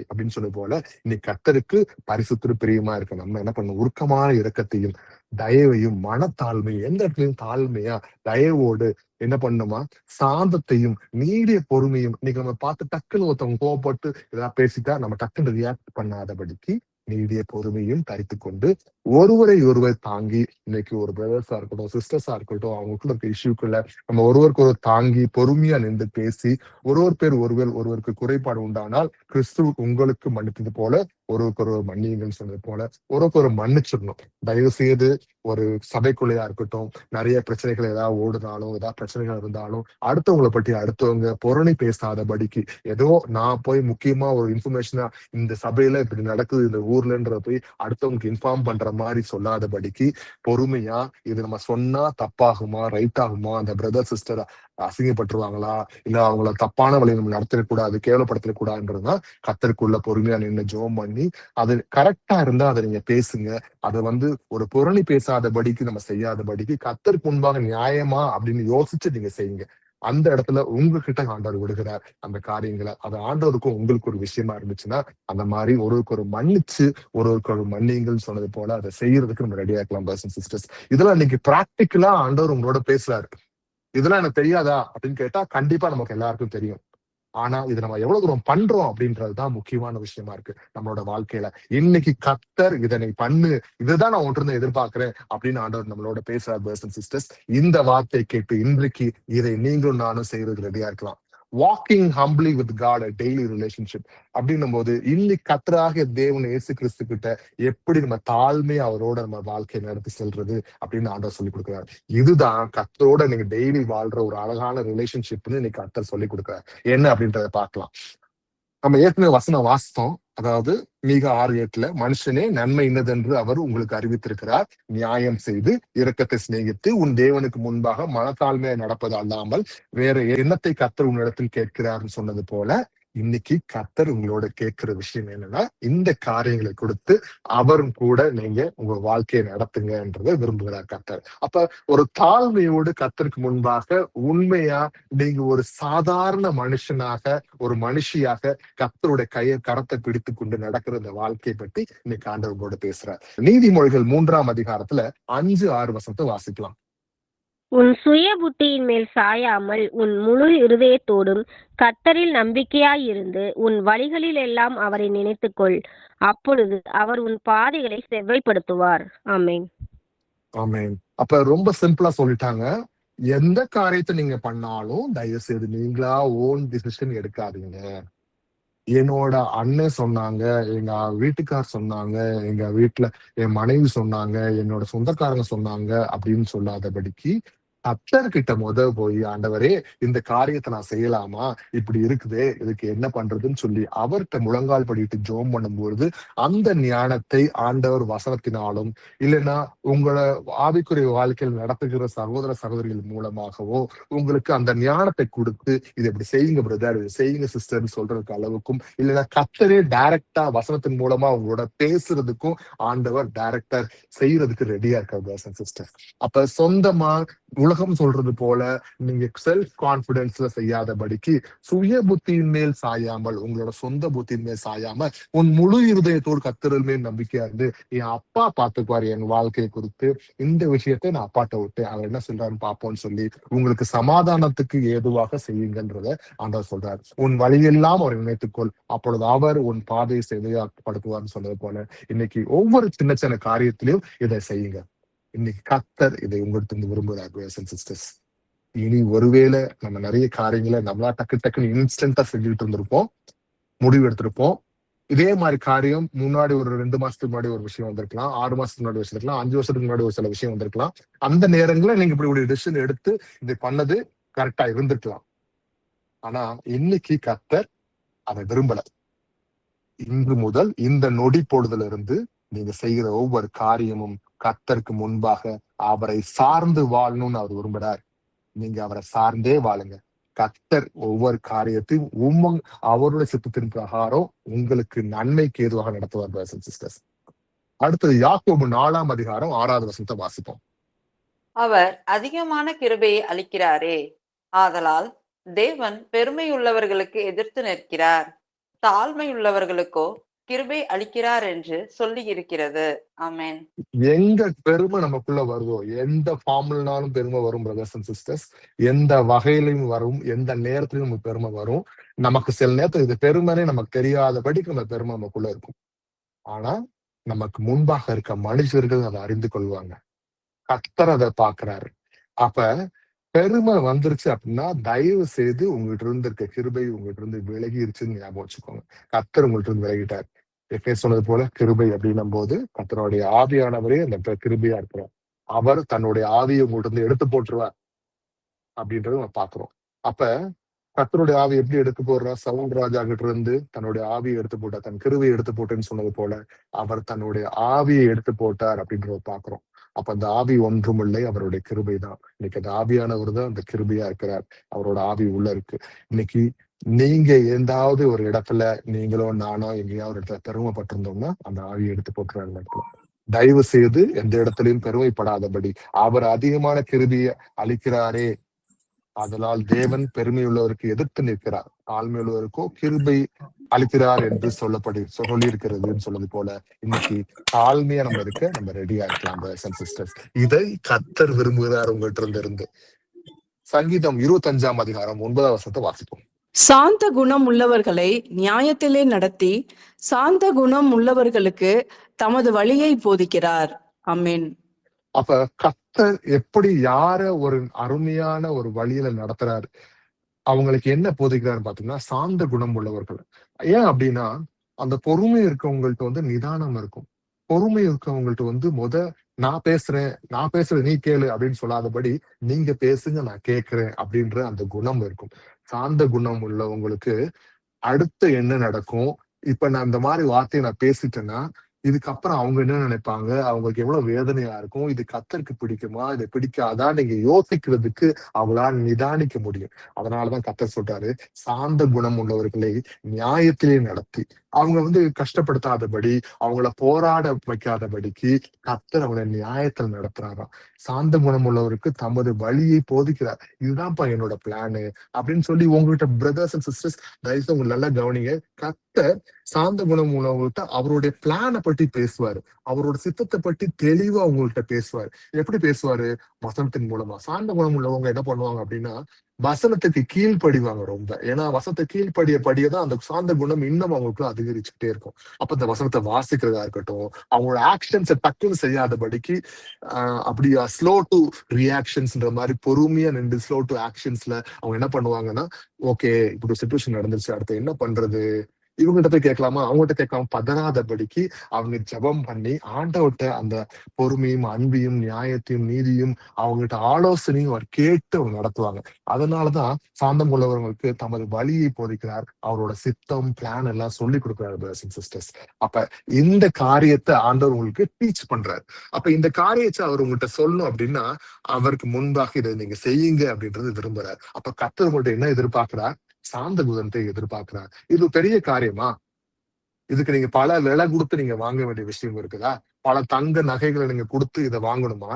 அப்படின்னு சொன்ன போல இன்னைக்கு கர்த்தருக்கு பரிசுத்தரு பிரியமா இருக்க நம்ம என்ன பண்ணணும், உருக்கமான இரக்கத்தையும் தயவையும் மனத்தாழ்மையும், எந்த இடத்துலயும் தாழ்மையா தயவோடு என்ன பண்ணுமா, சாந்தத்தையும் நீடிய பொறுமையும். இன்னைக்கு நம்ம பார்த்து டக்குன்னு ஒருத்தவங்க கோவப்பட்டு ஏதாவது பேசிட்டா நம்ம டக்குன்னு ரியாக்ட் பண்ணாதபடிக்கு நீடிய பொறுமையும் தரித்து கொண்டு ஒருவரை ஒருவர் தாங்கி, இன்னைக்கு ஒரு பிரதர்ஸா இருக்கட்டும் சிஸ்டர்ஸா இருக்கட்டும், அவங்களுக்குள்ள இருக்க இஷ்யூக்குள்ள நம்ம ஒருவருக்கு ஒரு தாங்கி பொறுமையா நின்று பேசி ஒருவருக்கு குறைபாடு உண்டானால் கிறிஸ்து உங்களுக்கு மன்னித்தது போல ஒருவருக்கு ஒரு மன்னியுங்கன்னு சொன்னது போல ஒருவருக்கு ஒரு மன்னிச்சிடணும். தயவு செய்து ஒரு சபைக்குள்ளையா இருக்கட்டும், நிறைய பிரச்சனைகள் ஏதாவது ஓடுனாலும் ஏதாவது பிரச்சனைகள் இருந்தாலும் அடுத்தவங்களை பற்றி அடுத்தவங்க புரணி பேசாதபடிக்கு, ஏதோ நான் போய் முக்கியமா ஒரு இன்ஃபர்மேஷனா இந்த சபையில இப்படி நடக்குது இந்த ஊர்லன்ற போய் அடுத்தவங்களுக்கு இன்ஃபார்ம் பண்ற மாதிரி சொல்லாதபடிக்கு பொறுமையா, இது நம்ம சொன்னா தப்பாகுமா ரைட் ஆகுமா, அந்த பிரதர் சிஸ்டர் அசிங்கப்பட்டுருவாங்களா, இல்ல அவங்கள தப்பான வழியை நம்ம நடத்திடக்கூடாது கேவலப்படுத்திடக்கூடாதுன்றதுதான் கர்த்தருக்குள்ள பொறுமையா நின்று ஜெபம் பண்ணி அது கரெக்டா இருந்தா அதை நீங்க பேசுங்க. அதை ஒரு புரணி பேசாதபடிக்கு நம்ம செய்யாதபடிக்கு கர்த்தருக்கு முன்பாக நியாயமா அப்படின்னு யோசிச்சு நீங்க செய்யுங்க. அந்த இடத்துல உங்ககிட்ட ஆண்டவர் விடுகிறார் அந்த காரியங்களை. அது ஆண்டவருக்கும் உங்களுக்கு ஒரு விஷயமா இருந்துச்சுன்னா அந்த மாதிரி ஒருவருக்கு ஒரு மன்னிச்சு ஒருவருக்கு ஒரு மன்னிங்கள் சொன்னது போல அதை செய்யறதுக்கு நம்ம ரெடியா இருக்கலாம். பிரதர்ஸ் அண்ட் சிஸ்டர்ஸ், இதெல்லாம் இன்னைக்கு பிராக்டிக்கலா ஆண்டவர் உங்களோட பேசுறாரு. இதெல்லாம் எனக்கு தெரியாதா அப்படின்னு கேட்டா கண்டிப்பா நமக்கு எல்லாருக்கும் தெரியும். ஆனா இது நம்ம எவ்வளவு தூரம் பண்றோம் அப்படின்றதுதான் முக்கியமான விஷயமா இருக்கு நம்மளோட வாழ்க்கையில. இன்னைக்கு கர்த்தர் இதனை பண்ணு, இதுதான் நான் ஒன்று எதிர்பார்க்கிறேன் அப்படின்னு ஆண்டவர் நம்மளோட பேசுறார். பிரதர்ஸ் அண்ட் சிஸ்டர்ஸ், இந்த வார்த்தை கேட்டு இன்றைக்கு இதை நீங்களும் நானும் செய்யறதுக்கு ரெடியா இருக்கலாம். Walking humbly with got a daily relationship அப்படின்னும் போது இன்னைக்கு கர்த்தராகிய தேவன் இயேசு கிறிஸ்து கிட்ட எப்படி நம்ம தாழ்மையா அவரோட நம்ம வாழ்க்கையை நடத்தி செல்றது அப்படின்னு ஆண்டவர் சொல்லி கொடுக்குறாரு. இதுதான் கர்த்தரோட நீங்க டெய்லி வாழ்ற ஒரு அழகான ரிலேஷன்ஷிப்னு இன்னைக்கு கர்த்தர் சொல்லி கொடுக்குறாரு. என்ன அப்படின்றத பார்க்கலாம். நம்ம ஏற்கனவே வசனம் வாசித்தோம். அதாவது மீகா 6:8 மனுஷனே நன்மை இன்னதென்று அவர் உங்களுக்கு அறிவித்திருக்கிறார், நியாயம் செய்து இரக்கத்தை சிநேகித்து உன் தேவனுக்கு முன்பாக மனத்தாழ்மையை நடப்பது அல்லாமல் வேற எண்ணத்தை கர்த்தர் உன்னிடத்தில் கேட்கிறார்னு சொன்னது போல இன்னைக்கு கர்த்தர் உங்களோட கேட்கிற விஷயம் என்னன்னா இந்த காரியங்களை கொடுத்து அவரும் கூட நீங்க உங்க வாழ்க்கையை நடத்துங்கன்றதை விரும்புகிறார் கர்த்தர். அப்ப ஒரு தாழ்மையோடு கர்த்தருக்கு முன்பாக உண்மையா நீங்க ஒரு சாதாரண மனுஷனாக ஒரு மனுஷியாக கர்த்தருடைய கரத்தை பிடித்து கொண்டு நடக்கிற இந்த வாழ்க்கையை பற்றி இன்னைக்கு ஆண்டவர் கூட பேசுறார். நீதிமொழிகள் 3 வசனத்தை வாசிக்கலாம். உன் சுய புத்தியின் மேல் சாயாமல் உன் முழு இருதயத்தோடும் கர்த்தரில் நம்பிக்கையாயிருந்து உன் வழிகளில் எல்லாம் அவரை நினைத்துக்கொள், அப்பொழுது அவர் உன் பாதைகளை செவ்வைப்படுத்துவார். ஆமென். ஆமென். அப்ப ரொம்ப சிம்பிளா சொல்லிட்டாங்க. எந்த காரியத்தை நீங்க பண்ணாலும் தயவு செய்து நீங்களா ஓன் டிசிஷன் எடுக்காதீங்க. என்னோட அண்ணன் சொன்னாங்க, எங்க வீட்டுக்கார் சொன்னாங்க, எங்க வீட்டுல என் மனைவி சொன்னாங்க, என்னோட சொந்தக்காரங்க சொன்னாங்க அப்படின்னு சொல்லாதபடிக்கு கர்த்தர்கிட்ட போய் ஆண்டவரே இந்த காரியத்தை நான் செய்யலாமா, இப்படி இருக்குதே, இதுக்கு என்ன பண்றதுன்னு சொல்லி அவர்கிட்ட முழங்கால் படிட்டு ஜெபம் பண்ணும்பொழுது அந்த ஞானத்தை ஆண்டவர் வசனத்தினாலும் இல்லைன்னா உங்களோட ஆவிக்குரிய வாழ்க்கையில் நடத்துகிற சகோதர சகோதரிகள் மூலமாகவோ உங்களுக்கு அந்த ஞானத்தை கொடுத்து இது இப்படி செய்யுங்க பிரதர், இது செய்யுங்க சிஸ்டர்னு சொல்றதுக்கு அளவுக்கும் இல்லைன்னா கர்த்தரே டைரக்டா வசனத்தின் மூலமா உங்களோட பேசுறதுக்கும் ஆண்டவர் டைரக்டர் செய்யறதுக்கு ரெடியா இருக்கார் பிரதர்ஸ் அண்ட் சிஸ்டர். அப்ப சொந்தமா உலகம் சொல்றது போல நீங்க செல்ஃப் கான்பிடன்ஸ்ல செய்யாதபடிக்கு சுய புத்தியின் மேல் சாயாமல், உங்களோட சொந்த புத்தியின் மேல் சாயாம, உன் முழு இருதயத்தோடு கர்த்தர் மேல் நம்பிக்கையா இருந்து, என் அப்பா பாத்துக்குவாரு என் வாழ்க்கையை குறித்து, இந்த விஷயத்தை நான் அப்பாட்ட விட்டு அவர் என்ன சொல்றாருன்னு பாப்போம்னு சொல்லி உங்களுக்கு சமாதானத்துக்கு ஏதுவாக செய்யுங்கன்றத ஆண்டவர் சொல்றாரு. உன் வழியெல்லாம் அவர் நினைத்துக்கொள், அப்பொழுது அவர் உன் பாதையை செவ்வையாக்கப்படுத்துவார்னு சொன்னது போல இன்னைக்கு ஒவ்வொரு சின்ன சின்ன காரியத்திலையும் இதை செய்யுங்க. இன்னைக்கு கர்த்தர் இதை உங்களுக்கு விரும்புகிறார். brothers and sisters. இனி ஒருவேளை நம்ம நிறைய காரியங்களை நம்மளா டக்குன்னு இன்ஸ்டன்டா செஞ்சுட்டு இருந்திருப்போம், முடிவு எடுத்திருப்போம். இதே மாதிரி காரியம் முன்னாடி ஒரு 2 மாசத்துக்கு முன்னாடி ஒரு விஷயம் வந்திருக்கலாம், 6 மாசத்துக்கு முன்னாடி விஷயம் இருக்கலாம், 5 வருஷத்துக்கு முன்னாடி ஒரு சில விஷயம் வந்திருக்கலாம். அந்த நேரங்களில் நீங்க இப்படி ஒரு டிசிஷன் எடுத்து இதை பண்ணது கரெக்டா இருந்திருக்கலாம். ஆனா இன்னைக்கு கர்த்தர் அதை விரும்பல. இன்று முதல் இந்த நொடி பொழுதுல இருந்து நீங்க செய்கிற ஒவ்வொரு காரியமும் கர்த்தருக்கு முன்பாக அவரை சார்ந்து வாழணும்னு அவர் விரும்புறார். நீங்க அவரை சார்ந்தே வாழுங்க. கர்த்தர் ஒவ்வொரு காரியத்தையும் அவருடைய சித்தத்தின் பிரகாரம் உங்களுக்கு நன்மைக்கு ஏதுவாக நடத்துவார். brothers and sisters. அடுத்தது யாக்கோபு 4ஆம் அதிகாரம் 6வது வசனத்தை வாசிப்போம். அவர் அதிகமான கிருபையை அளிக்கிறாரே, ஆதலால் தேவன் பெருமை உள்ளவர்களுக்கு எதிர்த்து நிற்கிறார், தாழ்மை உள்ளவர்களுக்கோ கிருபை அளிக்கிறார் என்று சொல்லி இருக்கிறது. ஆமென். எங்க பெருமை நமக்குள்ள வருதோ, எந்த ஃபார்முலனாலும் பெருமை வரும் brothers and sisters. எந்த வகையிலும் வரும், எந்த நேரத்திலும் நமக்கு பெருமை வரும். நமக்கு சில நேரத்தில் இது பெருமைனே நமக்கு தெரியாதபடிக்கு நம்ம பெருமை நமக்குள்ள இருக்கும். ஆனா நமக்கு முன்பாக இருக்க மனுஷர்கள் அதை அறிந்து கொள்வாங்க. கர்த்தர் அதை பாக்குறாரு. அப்ப பெருமை வந்துருச்சு அப்படின்னா தயவு செய்து உங்ககிட்ட இருந்து இருக்க கிருபை உங்ககிட்ட இருந்து விலகிருச்சுன்னு ஞாபகம் வச்சுக்கோங்க. கர்த்தர் உங்கள்கிட்ட இருந்து விலகிட்டார். சொன்னது போல கிருபை அப்படின்னும் போது கர்த்தருடைய ஆவியானவரே அந்த கிருபையா இருக்கிறார். அவர் தன்னுடைய ஆவியை உங்கள்கிட்ட இருந்து எடுத்து போட்டுருவார் அப்படின்றத நம்ம பாக்குறோம். அப்ப கர்த்தருடைய ஆவி எப்படி எடுத்து போடுறார்? சவுல் ராஜா கிட்ட இருந்து தன்னுடைய ஆவியை எடுத்து போட்டார், தன் கிருபையை எடுத்து போட்டேன்னு சொன்னது போல அவர் தன்னுடைய ஆவியை எடுத்து போட்டார் அப்படின்றத பாக்குறோம். அப்ப அந்த ஆவி ஒன்றும் இல்லை, அவருடைய கிருபை தான். இன்னைக்கு அந்த ஆவியானவர் தான் அந்த கிருபையா இருக்கிறார். அவரோட ஆவி உள்ள இருக்கு. இன்னைக்கு நீங்க எந்தாவது ஒரு இடத்துல நீங்களோ நானோ எங்கேயாவது ஒரு இடத்துல பெருமைப்பட்டிருந்தோம்னா அந்த ஆவியை எடுத்து போட்டுறாரு இடத்துல. தயவு செய்து எந்த இடத்துலயும் பெருமைப்படாதபடி அவர் அதிகமான கிருபையை அளிக்கிறாரே, அதனால் தேவன் பெருமையுள்ளவருக்கு எதிர்த்து நிற்கிறார், தாழ்மையுள்ளவருக்கோ கிருபை அளிக்கிறார் என்று சொல்லி இருக்கிறதுன்னு சொன்னது போல இன்னைக்கு தாழ்மையா நம்ம இருக்க நம்ம ரெடியா இருக்கலாம் brothers and sisters. இதை கர்த்தர் விரும்புகிறார் உங்கள்கிட்ட இருந்து. சங்கீதம் 25ஆம் அதிகாரம் 9வது வசனத்தை வாசிப்போம். சாந்த குணம் உள்ளவர்களை நியாயத்திலே நடத்தி சாந்த குணம் உள்ளவர்களுக்கு தமது வழியை போதிக்கிறார். ஆமென். அப்ப கர்த்தர் எப்படி யார ஒரு அருமையான ஒரு வழியில நடத்துறாரு, அவங்களுக்கு என்ன போதிக்கிறாருன்னு பாத்தீங்கன்னா சாந்த குணம் உள்ளவர்கள். ஏன் அப்படின்னா அந்த பொறுமை இருக்கவங்கள்ட்ட நிதானம் இருக்கும். பொறுமை இருக்கவங்கள்ட்ட நான் பேசுறேன் நீ கேளு அப்படின்னு சொல்லாதபடி நீங்க பேசுங்க நான் கேட்கிறேன் அப்படின்ற அந்த குணம் இருக்கும். சாந்த குணம் உள்ளவங்களுக்கு அடுத்து என்ன நடக்கும், இப்ப நான் இந்த மாதிரி வார்த்தையை நான் பேசிட்டேன்னா இதுக்கப்புறம் அவங்க என்ன நினைப்பாங்க, அவங்களுக்கு எவ்வளவு வேதனையா இருக்கும், இது கர்த்தருக்கு பிடிக்குமா இதை பிடிக்காதா நீங்க யோசிக்கிறதுக்கு அவங்களால நிதானிக்க முடியும். அதனாலதான் கர்த்தர் சொல்றாரு சாந்த குணம் உள்ளவர்களை நியாயத்திலே நடத்தி, அவங்க கஷ்டப்படுத்தாதபடி அவங்கள போராட வைக்காதபடிக்கு கர்த்தர் அவங்களை நியாயத்தில் நடத்துறாராம். சாந்த குணம் உள்ளவருக்கு தமது வழியை போதிக்கிறார். இதுதான்ப்பா என்னோட பிளானு அப்படின்னு சொல்லி உங்ககிட்ட brothers and sisters தயவுசெய்து உங்க நல்லா கவனிங்க. கர்த்தர் சாந்த குணம் உள்ளவங்கள்ட்ட அவருடைய பிளானை பற்றி பேசுவாரு, அவரோட சித்தத்தை பற்றி தெளிவா உங்கள்கிட்ட பேசுவாரு. எப்படி பேசுவாரு? வசனத்தின் மூலமா. சாந்த குணம் உள்ளவங்க என்ன பண்ணுவாங்க அப்படின்னா வசனத்துக்கு கீழ்ப்படிவாங்க ரொம்ப. ஏன்னா வசனத்தை கீழ்ப்படியதான் அந்த சாந்த குணம் இன்னும் அவங்களுக்குள்ள அதிகரிச்சுட்டே இருக்கும். அப்ப இந்த வசனத்தை வாசிக்கிறதா இருக்கட்டும், அவங்களோட ஆக்ஷன்ஸை டக்குன்னு செய்யாதபடிக்கு அப்படியா ஸ்லோ டு ரியாக்ஷன்ஸ்ன்ற மாதிரி பொறுமையா நின்று ஸ்லோ டு ஆக்ஷன்ஸ்ல அவங்க என்ன பண்ணுவாங்கன்னா, ஓகே இப்படி ஒரு சிச்சுவேஷன் நடந்துருச்சு, அடுத்து என்ன பண்றது, இவங்ககிட்ட போய் கேட்கலாமா அவங்ககிட்ட கேட்கலாமா பதறாதபடிக்கு அவங்க ஜெபம் பண்ணி ஆண்டவர்கிட்ட அந்த பொறுமையும் அன்பையும் நியாயத்தையும் நீதியும் அவங்ககிட்ட ஆலோசனையும் அவர் கேட்டு அவங்க நடத்துவாங்க. அதனாலதான் சாந்தம் உள்ளவர்களுக்கு தமது வழியை போதிக்கிறார், அவரோட சித்தம் பிளான் எல்லாம் சொல்லி கொடுக்கிறார் brothers and sisters. அப்ப இந்த காரியத்தை ஆண்டவர் உங்களுக்கு டீச் பண்றாரு. அப்ப இந்த காரியத்தை அவர் உங்கள்கிட்ட சொல்லணும் அப்படின்னா அவருக்கு முன்பாக இதை நீங்க செய்யுங்க அப்படின்றது விரும்புறாரு. அப்ப கர்த்தர் உங்கள்கிட்ட என்ன எதிர்பார்க்கிறார்? சாந்த குணத்தை எதிர்பார்க்கிறார். இது பெரிய காரியமா? இதுக்கு நீங்க பல விலை கொடுத்து நீங்க வாங்க வேண்டிய விஷயம் இருக்குதா? பல தங்க நகைகளை நீங்க கொடுத்து இதை வாங்கணுமா?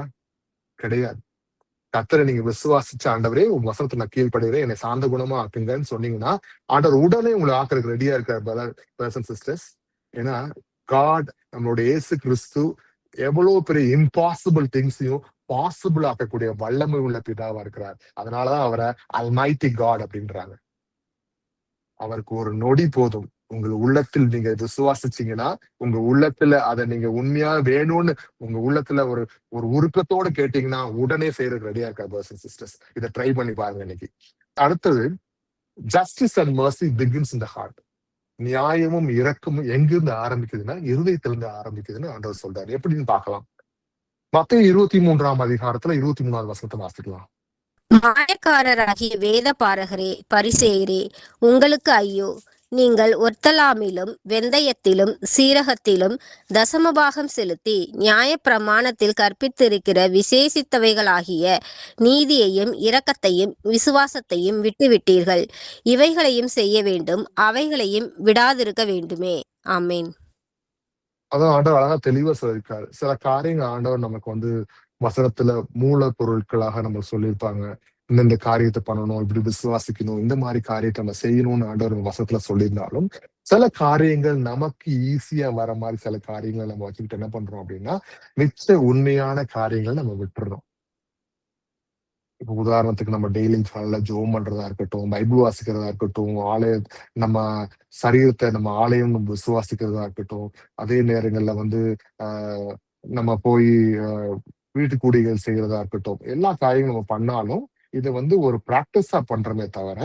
கிடையாது. கர்த்தரை நீங்க விசுவாசிச்சு, ஆண்டவரே உங்க வசனத்தை நான் கீழ்ப்படுகிறேன், என்னை சாந்த குணமா ஆக்குங்கன்னு சொன்னீங்கன்னா, ஆண்டவர் உடனே உங்களை ஆக்குறதுக்கு ரெடியா இருக்கார் பிரதர்ஸ் அண்ட் சிஸ்டர்ஸ். ஏன்னா காட், நம்மளுடைய இயேசு கிறிஸ்து எவ்வளவு பெரிய இம்பாசிபிள் திங்ஸையும் பாசிபிள் ஆக்கக்கூடிய வல்லமை உள்ள பிதாவா இருக்கிறார். அதனாலதான் அவரை அல்மைட்டி காட் அப்படின்றாங்க. அவருக்கு ஒரு நொடி போதும். உங்க உள்ளத்தில் நீங்க விசுவாசிச்சீங்கன்னா, உங்க உள்ளத்துல அதை நீங்க உண்மையா வேணும்னு உங்க உள்ளத்துல ஒரு ஒரு உருக்கத்தோட கேட்டீங்கன்னா உடனே செய்யறதுக்கு ரெடியா இருக்கா பிரதர்ஸ் அண்ட் சிஸ்டர்ஸ். இதை ட்ரை பண்ணி பாருங்க இன்னைக்கு. அடுத்தது, justice and mercy begins in the heart. நியாயமும் இரக்கமும் எங்கிருந்து ஆரம்பிக்குதுன்னா இருதயத்திலிருந்து ஆரம்பிக்குதுன்னு ஆண்டவர் சொல்றாரு. எப்படின்னு பார்க்கலாம். மத்தேயு 23ஆம் அதிகாரத்துல 23வது வசனத்தை வாசிக்கலாம். மாயக்காரராகிய வேத பாரகரே, பரிசேயரே, உங்களுக்கு ஐயோ! நீங்கள் ஒர்த்தலாமிலும் வெந்தயத்திலும் சீரகத்திலும் தசமபாகம் செலுத்தி நியாய பிரமாணத்தில் கற்பித்திருக்கிற விசேஷித்தவைகளாகிய நீதியையும் இரக்கத்தையும் விசுவாசத்தையும் விட்டுவிட்டீர்கள். இவைகளையும் செய்ய வேண்டும், அவைகளையும் விடாதிருக்க வேண்டுமே. ஆமேன். அதான் ஆண்டவர் அழகா தெளிவா சொல்லியிருக்காரு. சில காரியங்கள் ஆண்டவர் நமக்கு வசனத்துல மூல பொருட்களாக நம்ம சொல்லியிருப்பாங்க. இந்த காரியத்தை பண்ணணும், இப்படி விசுவாசிக்கணும், இந்த மாதிரி காரியத்தை நம்ம செய்யணும்னு ஆண்டவர் வசனத்துல சொல்லியிருந்தாலும், சில காரியங்கள் நமக்கு ஈஸியா வர மாதிரி சில காரியங்களை நம்ம வச்சுக்கிட்டு என்ன பண்றோம் அப்படின்னா, மிச்ச உண்மையான காரியங்களை நம்ம விட்டுறோம். இப்ப உதாரணத்துக்கு நம்ம டெய்லி நல்லா ஜோம் பண்றதா இருக்கட்டும், பைபிள் வாசிக்கிறதா இருக்கட்டும், நம்ம சரீரத்தை நம்ம ஆலயம் நம்ம விசுவாசிக்கிறதா இருக்கட்டும், அதே நேரங்கள்ல ஆஹ் நம்ம போய் வீட்டு கூடிகள் செய்யறதா இருக்கட்டும், எல்லா காரியங்களும் நம்ம பண்ணாலும் இதை ஒரு பிராக்டிஸா பண்றோமே தவிர,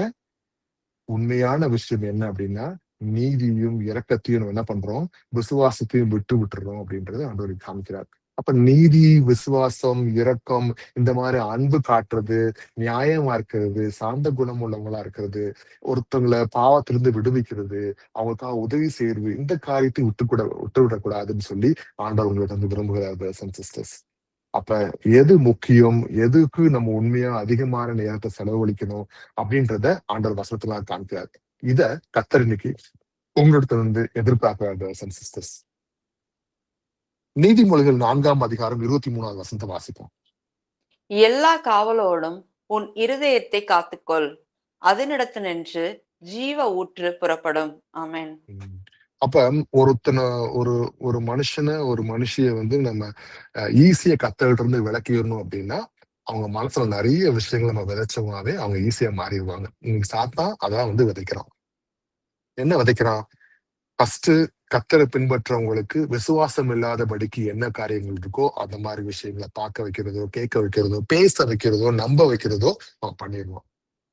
உண்மையான விஷயம் என்ன அப்படின்னா, நீதியும் இரக்கத்தையும் நம்ம என்ன பண்றோம், விசுவாசத்தையும் விட்டுறோம் அப்படின்றது ஆண்டவர் காமிக்கிறார். அப்ப நீதி, விசுவாசம், இரக்கம், இந்த மாதிரி அன்பு காட்டுறது, நியாயமா இருக்கிறது, சாந்த குணம் உள்ளவங்களா இருக்கிறது, ஒருத்தவங்களை பாவத்திலிருந்து விடுவிக்கிறது, அவங்களுக்காக உதவி செய்யறது, இந்த காரியத்தை விட்டுவிடக்கூடாதுன்னு சொல்லி ஆண்டவர் உங்களுக்கு விரும்புகிறார் பிரதர்ஸ் அண்ட் சிஸ்டர்ஸ். அப்ப எது முக்கியம், எதுக்கு நம்ம உண்மையா அதிகமான நேரத்தை செலவழிக்கணும் அப்படின்றத ஆண்டவர் வசனத்துல காமிக்கிறார். இத கர்த்தர் இன்னைக்கு உங்களிடத்துல எதிர்பார்க்கிறார் பிரதர்ஸ் அண்ட் சிஸ்டர்ஸ். நீதிமொழிகள் 4ஆம் அதிகாரம் 23வது வசனத்தை வாசிப்போம். எல்லா காவலோடும் உன் இருதயத்தை காத்துக்கொள், அதனிடத்து நின்று ஜீவ ஊற்று புறப்படும். ஆமென். அப்ப ஒரு மனுஷனை, ஒரு மனுஷிய நம்ம ஈஸியா கத்தகிட்ட இருந்து விளக்கிடணும் அப்படின்னா, அவங்க மனசுல நிறைய விஷயங்கள் நம்ம விதைச்சோம்னாவே அவங்க ஈஸியா மாறிடுவாங்க. இன்னைக்கு சாத்தா அதான் விதைக்கிறான். என்ன விதைக்கிறான்? ஃபர்ஸ்ட், கத்தரை பின்பற்றவங்களுக்கு விசுவாசம் இல்லாதபடிக்கு என்ன காரியங்கள் இருக்கோ அந்த மாதிரி விஷயங்களை பார்க்க வைக்கிறதோ, கேட்க வைக்கிறதோ, பேச வைக்கிறதோ, நம்ப வைக்கிறதோ அவன் பண்ணிடுவான்.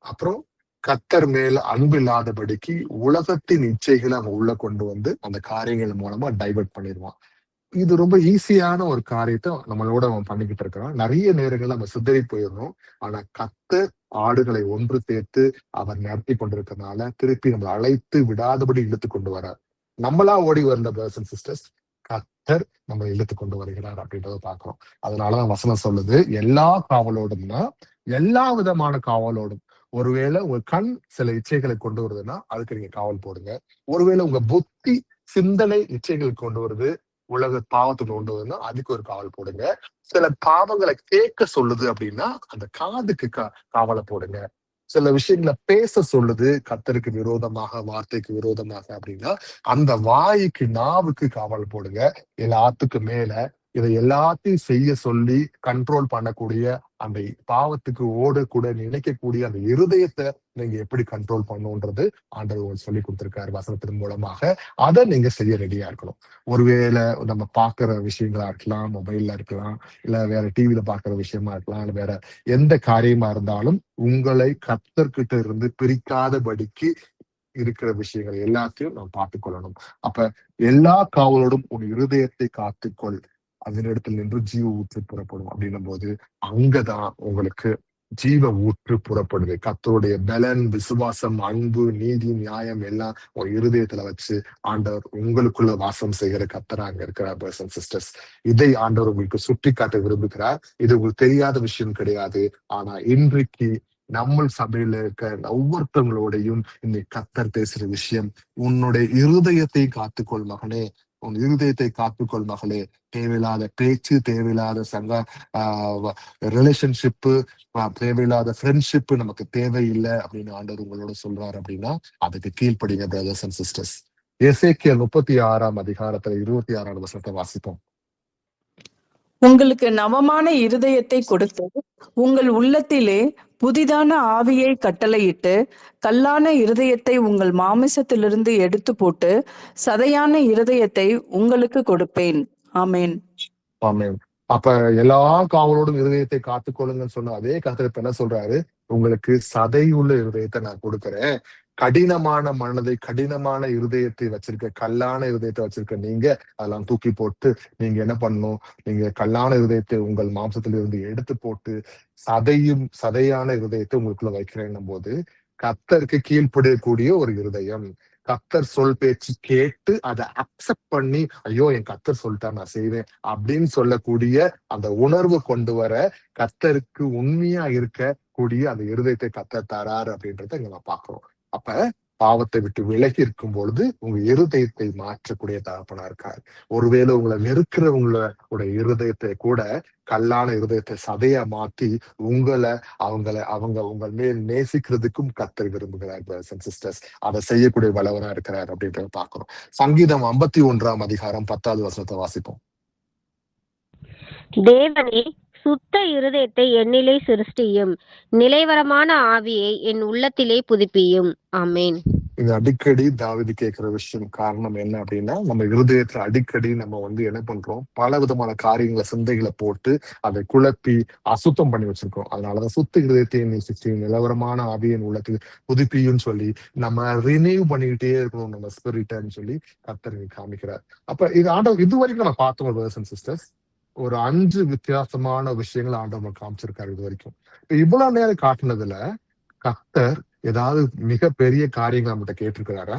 அப்புறம் கத்தர் மேல அன்பு இல்லாதபடிக்கு உலகத்தின் இச்சைகளை அவன் உள்ள கொண்டு அந்த காரியங்கள் மூலமா டைவர்ட் பண்ணிடுவான். இது ரொம்ப ஈஸியான ஒரு காரியத்தை நம்மளோட அவன் பண்ணிக்கிட்டு இருக்கிறான். நிறைய நேரங்கள்ல நம்ம சிதறி போயிடணும். ஆனா கத்தர் ஆடுகளை ஒன்று சேர்த்து அவர் நடத்தி கொண்டிருக்கிறதுனால திருப்பி நம்மளை அழைத்து விடாதபடி இழுத்து கொண்டு வரார். நம்மளா ஓடி வரல பிரதர்ஸ் அண்ட் சிஸ்டர்ஸ், கர்த்தர் நம்மளை இழுத்து கொண்டு வருகிறார் அப்படின்றத பாக்குறோம். அதனாலதான் வசனம் சொல்லுது, எல்லா காவலோடும்னா எல்லா விதமான காவலோடும். ஒருவேளை உங்க கண் சில இச்சைகளை கொண்டு வருதுன்னா அதுக்கு நீங்க காவல் போடுங்க. ஒருவேளை உங்க புத்தி சிந்தனை இச்சைகளை கொண்டு வருது, உலக பாவத்துக்கு கொண்டு வருதுன்னா அதுக்கு ஒரு காவல் போடுங்க. சில பாவங்களை கேட்க சொல்லுது அப்படின்னா அந்த காதுக்கு காவலை போடுங்க. சில விஷயங்களை பேச சொல்லுது கர்த்தருக்கு விரோதமாக, வார்த்தைக்கு விரோதமாக அப்படின்னா அந்த வாய்க்கு, நாவுக்கு காவல் போடுங்க. எல்லாத்துக்கும் மேல இதை எல்லாத்தையும் செய்ய சொல்லி கண்ட்ரோல் பண்ணக்கூடிய அந்த பாவத்துக்கு ஓடக்கூட நினைக்கக்கூடிய அந்த இருதயத்தை நீங்க எப்படி கண்ட்ரோல் பண்ணுன்றது ஆண்டவர் சொல்லி கொடுத்திருக்காரு வசனத்தின் மூலமாக. அதை நீங்க செய்ய ரெடியா இருக்கணும். ஒருவேளை நம்ம பாக்குற விஷயங்களா இருக்கலாம், மொபைல்ல இருக்கலாம், இல்ல வேற டிவில பாக்குற விஷயமா இருக்கலாம், இல்ல வேற எந்த காரியமா இருந்தாலும் உங்களை கர்த்தர்கிட்ட இருந்து பிரிக்காதபடிக்கு இருக்கிற விஷயங்கள் எல்லாத்தையும் நாம் பார்த்துக்கொள்ளணும். அப்ப எல்லா காவலோடும் உன் இருதயத்தை காத்துக்கொள், அதனிடத்தில் நின்று ஜீவ ஊற்று புறப்படும் அப்படின்னும் போது அங்கதான் உங்களுக்கு ஜீவ ஊற்று புறப்படுது. கர்த்தருடைய பலன், விசுவாசம், அன்பு, நீதி, நியாயம் எல்லாம் உங்க இருதயத்துல வச்சு ஆண்டவர் உங்களுக்குள்ள வாசம் செய்கிற கர்த்தரா அங்க இருக்கிறார் பிரதர்ஸ் அண்ட் சிஸ்டர்ஸ். இதை ஆண்டவர் உங்களுக்கு சுட்டி காட்ட விரும்புகிறார். இது உங்களுக்கு தெரியாத விஷயம் கிடையாது. ஆனா இன்றைக்கு நம்ம சபையில இருக்க ஒவ்வொருத்தவங்களோடையும் இன்னைக்கு கர்த்தர் பேசுற விஷயம், உன்னுடைய இருதயத்தை காத்துக்கொள் மகனே, உன் இருதயத்தை காத்துக்கொள் மகளே. தேவையில்லாத பேச்சு, தேவையில்லாத ரிலேஷன்ஷிப்பு, தேவையில்லாத ஃப்ரெண்ட்ஷிப் நமக்கு தேவையில்லை அப்படின்னு ஆண்டவர் உங்களோட சொல்றாரு அப்படின்னா அதுக்கு கீழ்ப்படிங்க பிரதர்ஸ் அண்ட் சிஸ்டர்ஸ். எசேக்கியேல் 36 26 வாசிப்போம். உங்களுக்கு நவமான இருதயத்தை கொடுத்து உங்கள் உள்ளத்திலே புதிதான ஆவியை கட்டளையிட்டு கல்லான இருதயத்தை உங்கள் மாமிசத்திலிருந்து எடுத்து போட்டு சதையான இருதயத்தை உங்களுக்கு கொடுப்பேன். ஆமேன். ஆமேன். அப்ப எல்லா காவலோடும் இருதயத்தை காத்துக்கொள்ளுங்கன்னு சொன்ன அதே கர்த்தர் என்ன சொல்றாரு, உங்களுக்கு சதையுள்ள இருதயத்தை நான் கொடுக்குறேன். கடினமான மனதை, கடினமான இருதயத்தை வச்சிருக்க, கல்லான இருதயத்தை வச்சிருக்க நீங்க அதெல்லாம் தூக்கி போட்டு நீங்க என்ன பண்ணணும், நீங்க கல்லான இருதயத்தை உங்கள் மாம்சத்திலிருந்து எடுத்து போட்டு சதையான இருதயத்தை உங்களுக்குள்ள வைக்கிறேன்னும் போது கர்த்தருக்கு கீழ்ப்படியக்கூடிய ஒரு இருதயம், கர்த்தர் சொல் பேச்சு கேட்டு அதை அக்செப்ட் பண்ணி ஐயோ என் கர்த்தர் சொல்லிட்டா நான் செய்வேன் அப்படின்னு சொல்லக்கூடிய அந்த உணர்வு கொண்டு வர கர்த்தருக்கு உண்மையா இருக்க கூடிய அந்த இருதயத்தை கர்த்தர் தராரு அப்படின்றத இங்க நம்ம பாக்குறோம். அப்ப பாவத்தை விட்டு விலகி இருக்கும் பொழுது உங்க இருதயத்தை மாற்றக்கூடிய தகப்பனா இருக்காரு. ஒருவேளை உங்களை வெறுக்கிறவங்களோட இருதயத்தை கூட கல்லான இருதயத்தை சதையா மாத்தி அவங்க உங்கள் மேல் நேசிக்கிறதுக்கும் கர்த்தர் விரும்புகிறார் பிரதர்ஸ் அண்ட் சிஸ்டர்ஸ். அதை செய்யக்கூடிய வல்லவனா இருக்கிறார் அப்படின்றத பாக்குறோம். சங்கீதம் 51 10 வாசிப்போம். தேவனே, சுத்த இருதயத்தை என்னிலே சிருஷ்டியும், நிலைவரமான ஆவியை என் உள்ளத்திலே புதுப்பியும். ஆமேன். இது அடிக்கடி தாவீது கேட்கிற விஷயம். காரணம் என்ன அப்படின்னா, நம்ம இருதயத்துல அடிக்கடி நம்ம என்ன பண்றோம், பல விதமான காரியங்களை சிந்தைகளை போட்டு அதை குழப்பி அசுத்தம் பண்ணி வச்சிருக்கோம். அதனாலதான் சுத்த இருதயத்தை நிலவரமான ஆவியின் உள்ளத்தில் புதுப்பியும் சொல்லி நம்ம ரினியூ பண்ணிக்கிட்டே இருக்கணும் நம்ம ஸ்பிரிட்னு சொல்லி கர்த்தர் காமிக்கிறார். அப்ப இது ஆண்டவர் இது வரைக்கும் நம்ம பார்த்தோம் பிரதர்ஸ் அண்ட் சிஸ்டர்ஸ், ஒரு 5 வித்தியாசமான விஷயங்கள் ஆண்டவர் காமிச்சிருக்காரு இது வரைக்கும். இப்ப இவ்வளவு நேரம் காட்டுனதுல கர்த்தர் ஏதாவது மிக பெரிய காரியங்களை நம்மகிட்ட கேட்டிருக்கிறாரா?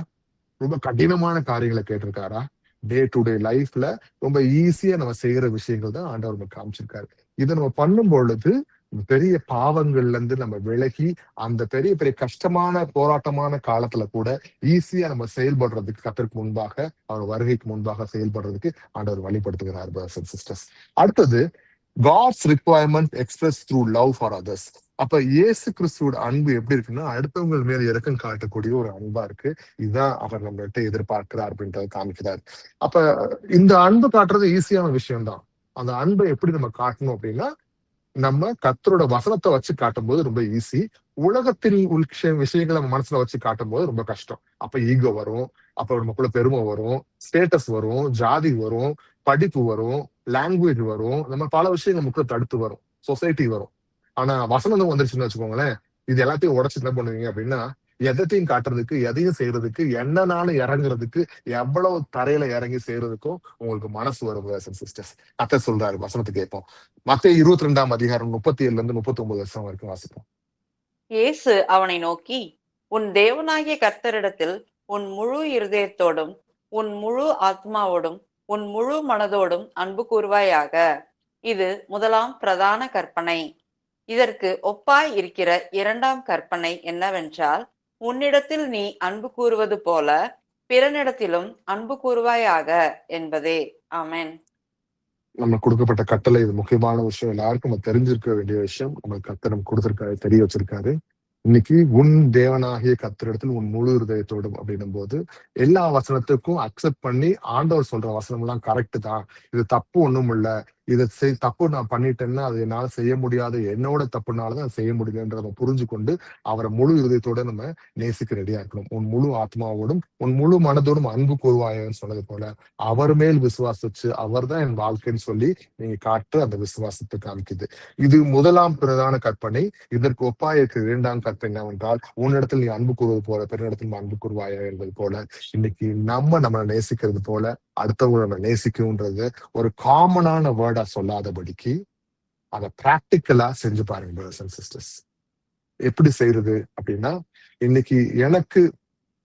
ரொம்ப கடினமான காரியங்களை கேட்டிருக்காரா? டே டு டே லைஃப்ல ரொம்ப ஈஸியா நம்ம செய்யற விஷயங்கள் தான் ஆண்டவர் நம்ம காமிச்சிருக்காரு. இதை நம்ம பண்ணும் பொழுது பெரிய பாவங்கள்ல இருந்து நம்ம விலகி அந்த பெரிய பெரிய கஷ்டமான போராட்டமான காலத்துல கூட ஈஸியா நம்ம செயல்படுறதுக்கு கர்த்தருக்கு முன்பாக அவர் வருகைக்கு முன்பாக செயல்படுறதுக்கு ஆண்டவர் வழிபடுத்துகிறார் பிரதர்ஸ் அண்ட் சிஸ்டர்ஸ். அடுத்தது God's requirement express through love for others. அப்ப இயேசு கிறிஸ்துவோட அன்பு எப்படி இருக்குன்னா அடுத்தவங்க மேல இறக்கம் காட்டக்கூடிய ஒரு அன்பா இருக்கு. இதுதான் அவர் நம்மகிட்ட எதிர்பார்க்கிறார் அப்படின்றத காமிக்கிறார். அப்ப இந்த அன்பு காட்டுறது ஈஸியான விஷயம்தான். அந்த அன்பை எப்படி நம்ம காட்டணும் அப்படின்னா நம்ம கர்த்தரோட வசனத்தை வச்சு காட்டும் போது ரொம்ப ஈஸி. உலகத்தில் விஷயங்களை நம்ம மனசுல வச்சு காட்டும் போது ரொம்ப கஷ்டம். அப்ப ஈகோ வரும், அப்ப நமக்குள்ள பெருமை வரும், ஸ்டேட்டஸ் வரும், ஜாதி வரும், படிப்பு வரும், லாங்குவேஜ் வரும், நம்ம பல விஷயங்கள் நமக்குள்ள தடுத்து வரும், சொசைட்டி வரும். ஆனா வசனம் வந்துருச்சுன்னு வச்சுக்கோங்களேன், இது எல்லாத்தையும் உடச்சு என்ன பண்ணுவீங்க அப்படின்னா எதையும் காட்டுறதுக்கு, எதையும் செய்யறதுக்கு, என்னன்னாலும் இறங்குறதுக்கு, எவ்வளவு தரையில இறங்கி செய்யறதுக்கும் உங்களுக்கு மனசு வரும் சிஸ்டர்ஸ். கர்த்தர் சொல்றாரு, வசனத்தை கேட்போம். மத்தேயு 22 37 39 வரைக்கும் வாசிப்போம். இயேசு அவனை நோக்கி, உன் தேவனாகிய கர்த்தரிடத்தில் உன் முழு இருதயத்தோடும் உன் முழு ஆத்மாவோடும் உன் முழு மனதோடும் அன்பு கூர்வாயாக. இது முதலாம் பிரதான கற்பனை. இதற்கு ஒப்பாய் இருக்கிற இரண்டாம் கற்பனை என்னவென்றால், உன்னிடத்தில் நீ அன்பு கூறுவது போல பிறனிடத்திலும் அன்பு கூறுவாயாக என்பதே. ஆமென். நம்ம கொடுக்கப்பட்ட கட்டளை இது முக்கியமான விஷயம். எல்லாருக்கும் நம்ம தெரிஞ்சிருக்க வேண்டிய விஷயம். நம்மளுக்கு கர்த்தர் கொடுத்திருக்காரு, தெரிய வச்சிருக்காரு. இன்னைக்கு உன் தேவனாகிய கர்த்தரிடத்தில் உன் முழு இருதயத்தோடும் அப்படின்னும் போது எல்லா வசனத்துக்கும் அக்செப்ட் பண்ணி ஆண்டவர் சொல்ற வசனம் எல்லாம் கரெக்ட் தான், இது தப்பு ஒண்ணும் இல்ல, இதை தப்பு நான் பண்ணிட்டேன்னா அது என்னால செய்ய முடியாது, என்னோட தப்புனாலதான் செய்ய முடியலன்றத புரிஞ்சு கொண்டு அவரை முழு இருதயத்தோட நம்ம நேசிக்க ரெடியா இருக்கணும். உன் முழு ஆத்மாவோடும் உன் முழு மனதோடும் அன்பு கூறுவாயன்னு சொன்னது போல அவர் மேல் விசுவாசிச்சு அவர் தான் என் வாழ்க்கைன்னு சொல்லி நீங்க காட்டு அந்த விசுவாசத்தை காமிக்குது. இது முதலாம் பிரதான கற்பனை. இதற்கு ஒப்பாயிருக்க இரண்டாம் கற்பனை என்னவென்றால், உன்னிடத்தில் நீ அன்பு கூறுவது போல பிறனிடத்தில் அன்பு கூறுவாயா என்பது போல இன்னைக்கு நம்மளை நேசிக்கிறது போல அடுத்தவங்களை நம்ம நேசிக்கும்ன்றது ஒரு காமனான வேர்டா சொல்லாதபடிக்கு அதை பிராக்டிக்கலா செஞ்சு பாருங்க பிரதர்ஸ் அண்ட் சிஸ்டர்ஸ். எப்படி செய்யறது அப்படின்னா, இன்னைக்கு எனக்கு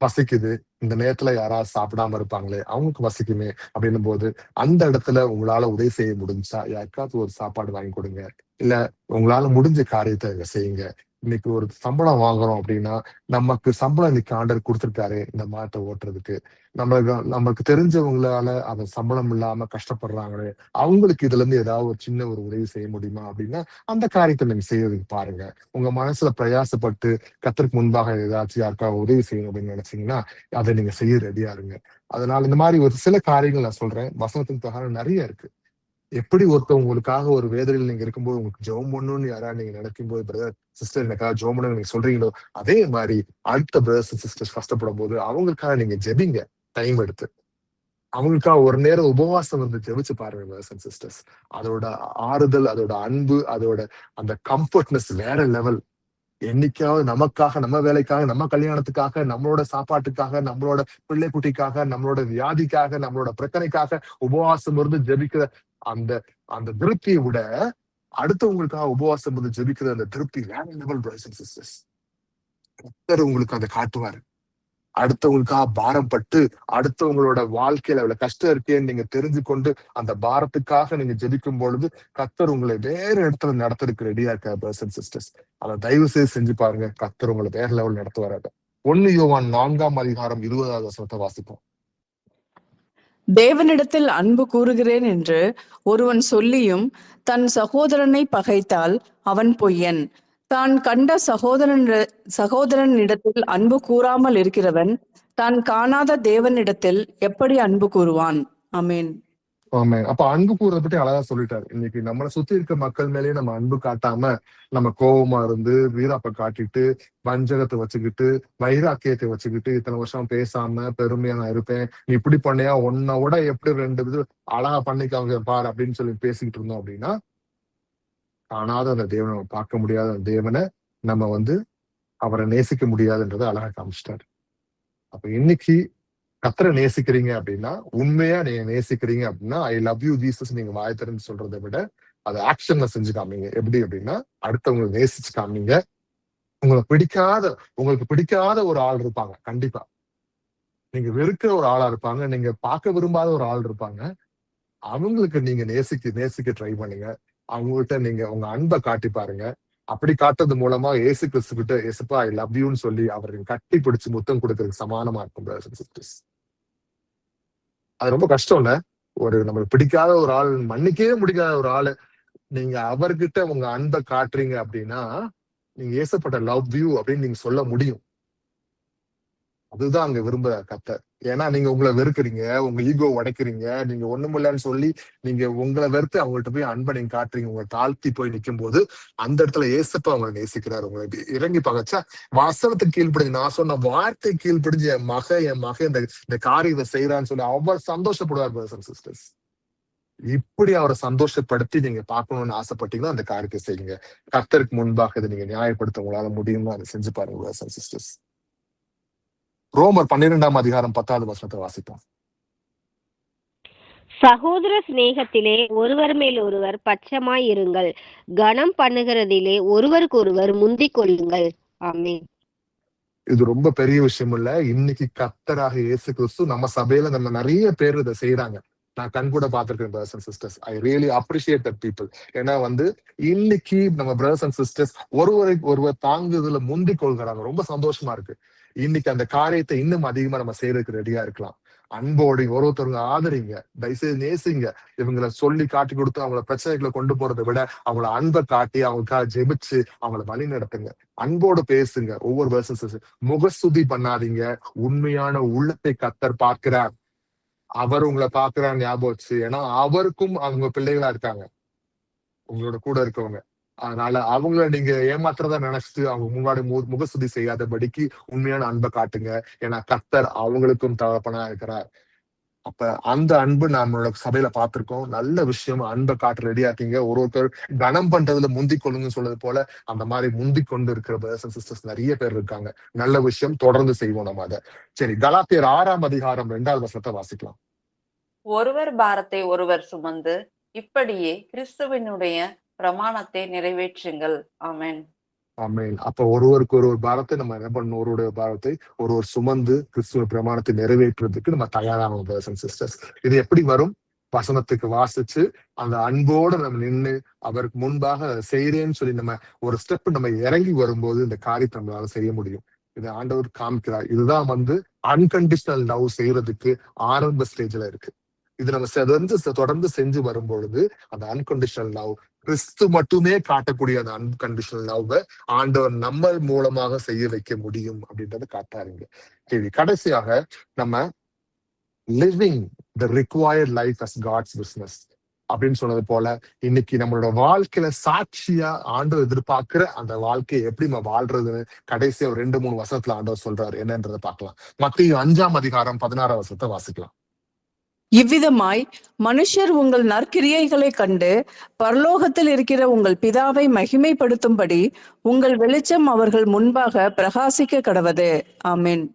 பசிக்குது, இந்த நேரத்துல யாராவது சாப்பிடாம இருப்பாங்களே, அவங்களுக்கு பசிக்குமே அப்படின்னும் போது அந்த இடத்துல உங்களால உதவி செய்ய முடிஞ்சா யாருக்காவது ஒரு சாப்பாடு வாங்கி கொடுங்க, இல்ல உங்களால முடிஞ்ச காரியத்தை செய்யுங்க. இன்னைக்கு ஒரு சம்பளம் வாங்குறோம் அப்படின்னா, நமக்கு சம்பளம் இன்னைக்கு ஆண்டவர் கொடுத்திருக்காரு இந்த மாதத்தை ஓட்டுறதுக்கு. நமக்கு தெரிஞ்சவங்களால அந்த சம்பளம் இல்லாம கஷ்டப்படுறாங்களே, அவங்களுக்கு இதுல இருந்து ஏதாவது ஒரு சின்ன ஒரு உதவி செய்ய முடியுமா அப்படின்னா, அந்த காரியத்தை நீங்க செய்யறதுக்கு பாருங்க. உங்க மனசுல பிரயாசப்பட்டு கர்த்தருக்கு முன்பாக ஏதாச்சும் யாருக்காவது உதவி செய்யணும் அப்படின்னு நினைச்சீங்கன்னா, அதை நீங்க செய்ய ரெடியா இருங்க. அதனால இந்த மாதிரி ஒரு சில காரியங்கள் நான் சொல்றேன். வசனத்தின் பிரகாரம் நிறைய இருக்கு. எப்படி உங்களுக்காக ஒரு வேதனையில் நீங்க இருக்கும்போது உங்களுக்கு ஜெபம் பண்ணணும்னு யாராவது நீங்க நினைக்கும் போது, பிரதர் சிஸ்டர் எனக்காக ஜெபம் பண்ணணும்னு நீங்க சொல்றீங்களோ, அதே மாதிரி அடுத்த பிரதர்ஸ் அண்ட் சிஸ்டர்ஸ் கஷ்டப்படும் போது அவங்களுக்காக நீங்க ஜெபிங்க. டைம் எடுத்து அவங்களுக்காக ஒரு நேரம் உபவாசம் வந்து ஜெபிச்சு பாருங்க பிரதர்ஸ் அண்ட் சிஸ்டர்ஸ். அதோட ஆறுதல், அதோட அன்பு, அதோட அந்த கம்ஃபர்ட்னஸ் வேற லெவல். என்னைக்காவது நமக்காக, நம்ம வேலைக்காக, நம்ம கல்யாணத்துக்காக, நம்மளோட சாப்பாட்டுக்காக, நம்மளோட பிள்ளை குட்டிக்காக, நம்மளோட வியாதிக்காக, நம்மளோட பிரச்சனைக்காக உபவாசம் இருந்து ஜெபிக்கிற அந்த அந்த திருப்தியை விட அடுத்தவங்களுக்காக உபவாசம் இருந்து ஜெபிக்கிற அந்த திருப்தி வேற லெவல் பிரதர்ஸ் அண்ட் சிஸ்டர்ஸ். கர்த்தர் உங்களுக்கு அதை காட்டுவாரு. அடுத்தவங்களுக்காக பாரம் பட்டு அடுத்தவங்களோட வாழ்க்கையில அவ்வளவு கஷ்டம் இருக்கேன்னு நீங்க தெரிஞ்சு கொண்டு அந்த பாரத்துக்காக நீங்க ஜெபிக்கும் பொழுது கர்த்தர் உங்களை வேற இடத்துல நடத்துறதுக்கு ரெடியா இருக்க பிரதர்ஸ் அண்ட் சிஸ்டர்ஸ். அதை தயவு செய்து செஞ்சு பாருங்க. கர்த்தர் உங்களை வேற லெவல் நடத்துவாரு. 1 யோவான் 4:20 வாசிப்போம். தேவனிடத்தில் அன்பு கூறுகிறேன் என்று ஒருவன் சொல்லியும் தன் சகோதரனை பகைத்தால் அவன் பொய்யன். தான் கண்ட சகோதரனிடத்தில் அன்பு கூறாமல் இருக்கிறவன் தான் காணாத தேவனிடத்தில் எப்படி அன்பு கூறுவான்? ஆமென். ஆமாம். அப்ப அன்பு கூறதை பற்றி அழகா சொல்லிட்டாரு. இன்னைக்கு நம்மளை சுத்தி இருக்க மக்கள் மேலேயே நம்ம அன்பு காட்டாம நம்ம கோபமா இருந்து வீராப்ப காட்டிட்டு வஞ்சகத்தை வச்சுக்கிட்டு வைராக்கியத்தை வச்சுக்கிட்டு இத்தனை வருஷம் பேசாம பெருமையா நான் இருப்பேன், நீ இப்படி பண்ணியா, உன்னை விட எப்படி 2 இது அழகா பண்ணிக்காங்க பாரு அப்படின்னு சொல்லி பேசிக்கிட்டு இருந்தோம் அப்படின்னா, காணாத அந்த தேவனை நம்ம பார்க்க முடியாத அந்த தேவனை நம்ம வந்து அவரை நேசிக்க முடியாதுன்றதை அழகா காமிச்சிட்டாரு. அப்ப இன்னைக்கு கர்த்தரை நேசிக்கிறீங்க அப்படின்னா, உண்மையா நீங்க நேசிக்கிறீங்க அப்படின்னா, ஐ லவ் யூ ஜீசஸ் நீங்க வாய் திறந்து சொல்றதை விட அதை ஆக்ஷன்ல செஞ்சு காமிங்க. எப்படி அப்படின்னா, அடுத்தவங்களை நேசிச்சு காமிங்க. உங்களுக்கு பிடிக்காத ஒரு ஆள் இருப்பாங்க. கண்டிப்பா நீங்க வெறுக்கிற ஒரு ஆளா இருப்பாங்க. நீங்க பார்க்க விரும்பாத ஒரு ஆள் இருப்பாங்க. அவங்களுக்கு நீங்க நேசிக்க ட்ரை பண்ணுங்க. அவங்ககிட்ட நீங்க உங்க அன்பை காட்டி பாருங்க. அப்படி காட்டுறது மூலமா இயேசு கிறிஸ்து கிட்ட ஏசப்பா ஐ லவ் யூன்னு சொல்லி அவரை கட்டி பிடிச்சு முத்தம் கொடுக்கறதுக்கு சமானமா இருக்கும் பிரதர்ஸ் அண்ட் சிஸ்டர்ஸ். அது ரொம்ப கஷ்டம் இல்ல? நம்மளுக்கு பிடிக்காத ஒரு ஆள், மன்னிக்கவே முடியாத ஒரு ஆளு, நீங்க அவர்கிட்ட உங்க அன்பை காட்டுறீங்க அப்படின்னா, நீங்க ஏசப்பட்ட லவ் யூ அப்படின்னு நீங்க சொல்ல முடியும். அதுதான் அங்க விரும்ப கர்த்தர். ஏன்னா நீங்க உங்களை வெறுக்கிறீங்க, உங்க ஈகோ உடைக்கிறீங்க, நீங்க ஒண்ணுமில்லன்னு சொல்லி நீங்க உங்களை வெறுத்து அவங்கள்ட்ட போய் அன்பை நீங்க காட்டுறீங்க. உங்களை தாழ்த்தி போய் நிற்கும் போது அந்த இடத்துல ஏசப்பா அவங்களை நேசிக்கிறாரு. உங்களை இறங்கி பகச்சா வசனத்துக்கு கீழ்ப்படிஞ்சு, நான் சொன்ன வார்த்தை கீழ்ப்படிஞ்சு என் மக இந்த காரியத்தை செய்யறான்னு சொல்லி அவர் சந்தோஷப்படுவார் பிரதர்ஸ் அண்ட் சிஸ்டர்ஸ். இப்படி அவரை சந்தோஷப்படுத்தி நீங்க பார்க்கணும்னு ஆசைப்பட்டீங்கன்னா அந்த காரியத்தை செய்யுங்க. கர்த்தருக்கு முன்பாக இதை நீங்க நியாயப்படுத்த உங்களால முடியும்னு அதை செஞ்சு பாருங்க பிரதர்ஸ் அண்ட் சிஸ்டர்ஸ். ரோமர் 12:10 வாசிப்போம். சகோதர சிநேகத்திலே ஒருவர் மேல் ஒருவர் பட்சமாய் இருங்கள், கனம் பண்ணுகிறதிலே ஒருவருக்கொருவர் முந்திக் கொள்ளுங்கள். ஆமென். இது ரொம்ப பெரிய விஷயம் இல்ல. இன்னைக்கு கர்த்தராக இயேசு கிறிஸ்து நம்ம சபையில நம்ம நிறைய பேர் இதை செய்யறாங்க. நான் கண் கூட பார்த்திருக்கேன் brothers and sisters. I really appreciate that people. ஏன்னா இன்னைக்கு நம்ம பிரதர்ஸ் அண்ட் சிஸ்டர்ஸ் ஒருவர் தாங்குதல முந்திக் கொள்கிறாங்க. ரொம்ப சந்தோஷமா இருக்கு. இன்னைக்கு அந்த காரியத்தை இன்னும் அதிகமா நம்ம செய்யறதுக்கு ரெடியா இருக்கலாம். அன்போடு ஒருத்தருங்க ஆதரிங்க, தயவுசெய்து நேசிங்க. இவங்களை சொல்லி காட்டி கொடுத்து அவங்கள பிரச்சனைகளை கொண்டு போறதை விட அவங்கள அன்பை காட்டி அவங்களுக்காக ஜெபிச்சு அவங்கள வழி நடத்துங்க. அன்போடு பேசுங்க. ஒவ்வொரு பர்சன்ஸ் முகஸ்துதி பண்ணாதீங்க. உண்மையான உள்ளத்தை கர்த்தர் பார்க்கிறார். அவர் உங்களை பார்க்கிறார் ஞாபகம் வச்சு. ஏன்னா அவருக்கும் அவங்க பிள்ளைகளா இருக்காங்க, உங்களோட கூட இருக்கவங்க. அதனால அவங்கள நீங்க ஏமாத்துறதா நினைச்சிட்டு அவங்க முன்னாடி முகஸ்துதி செய்யாதபடிக்கு உண்மையான அன்பை காட்டுங்க. ஏன்னா கர்த்தர் அவங்களுக்கும் தகப்பனா இருக்கிறார். அப்ப அந்த அன்பு நம்மளோட சபையில பார்த்திருக்கோம். நல்ல விஷயம். அன்பை காட்டு ரெடியா இருக்கீங்க. ஒருத்தர் கனம் பண்றதுல முந்திக் கொள்ளுங்கன்னு சொல்றது போல அந்த மாதிரி முந்திக் கொண்டு இருக்கிற பிரதர்ஸ் அண்ட் சிஸ்டர்ஸ் நிறைய பேர் இருக்காங்க. நல்ல விஷயம். தொடர்ந்து செய்வோம் நம்ம அதை. சரி, கலாத்தியர் 6:2 வாசிக்கலாம். ஒருவர் பாரத்தை ஒருவர் சுமந்து இப்படியே கிறிஸ்துவினுடைய பிரமாணத்தை நிறைவேற்றுங்கள். ஆமென். ஆமென். அப்ப ஒருவருக்கு ஒரு பாரத்தை நம்ம என்ன பண்ணணும்? ஒருவருடைய பாரத்தை ஒருவர் சுமந்து கிறிஸ்துவ பிரமாணத்தை நிறைவேற்றுறதுக்கு நம்ம தயாராகணும் பிரதர்ஸ் அண்ட் சிஸ்டர்ஸ். இது எப்படி வரும்? வசனத்துக்கு வாசிச்சு அந்த அன்போடு நம்ம நின்று அவருக்கு முன்பாக செய்யறேன்னு சொல்லி நம்ம ஒரு ஸ்டெப் நம்ம இறங்கி வரும்போது இந்த காரியத்தை நம்மளால செய்ய முடியும். இது ஆண்டவர் காமிக்கிறார். இதுதான் அன்கண்டிஷனல் லவ் செய்யறதுக்கு ஆரம்ப ஸ்டேஜ்ல இருக்கு. இது நம்ம தொடர்ந்து செஞ்சு வரும்பொழுது அந்த அன்கண்டிஷனல் லவ், கிறிஸ்து மட்டுமே காட்டக்கூடிய அந்த அன்கண்டிஷனல் லவ் ஆண்டவர் நம்ம மூலமாக செய்ய வைக்க முடியும் அப்படின்றத காட்டாருங்க. சரி, கடைசியாக நம்ம living the required life as God's business அப்படின்னு சொன்னது போல இன்னைக்கு நம்மளோட வாழ்க்கையில சாட்சியா ஆண்டவர் எதிர்பார்க்கிற அந்த வாழ்க்கையை எப்படி நம்ம வாழ்றதுன்னு கடைசியா ஒரு 2-3 வசனத்துல ஆண்டவர் சொல்றாரு. என்னன்றதை பார்க்கலாம். மத்தேயு 5:16 வாசிக்கலாம். இவ்விதமாய் மனுஷர் உங்கள் நற்கிரியைகளை கண்டு பரலோகத்தில் இருக்கிற உங்கள் பிதாவை மகிமைப்படுத்தும்படி உங்கள் வெளிச்சம் அவர்கள் முன்பாக பிரகாசிக்க கடவது. ஆமென்.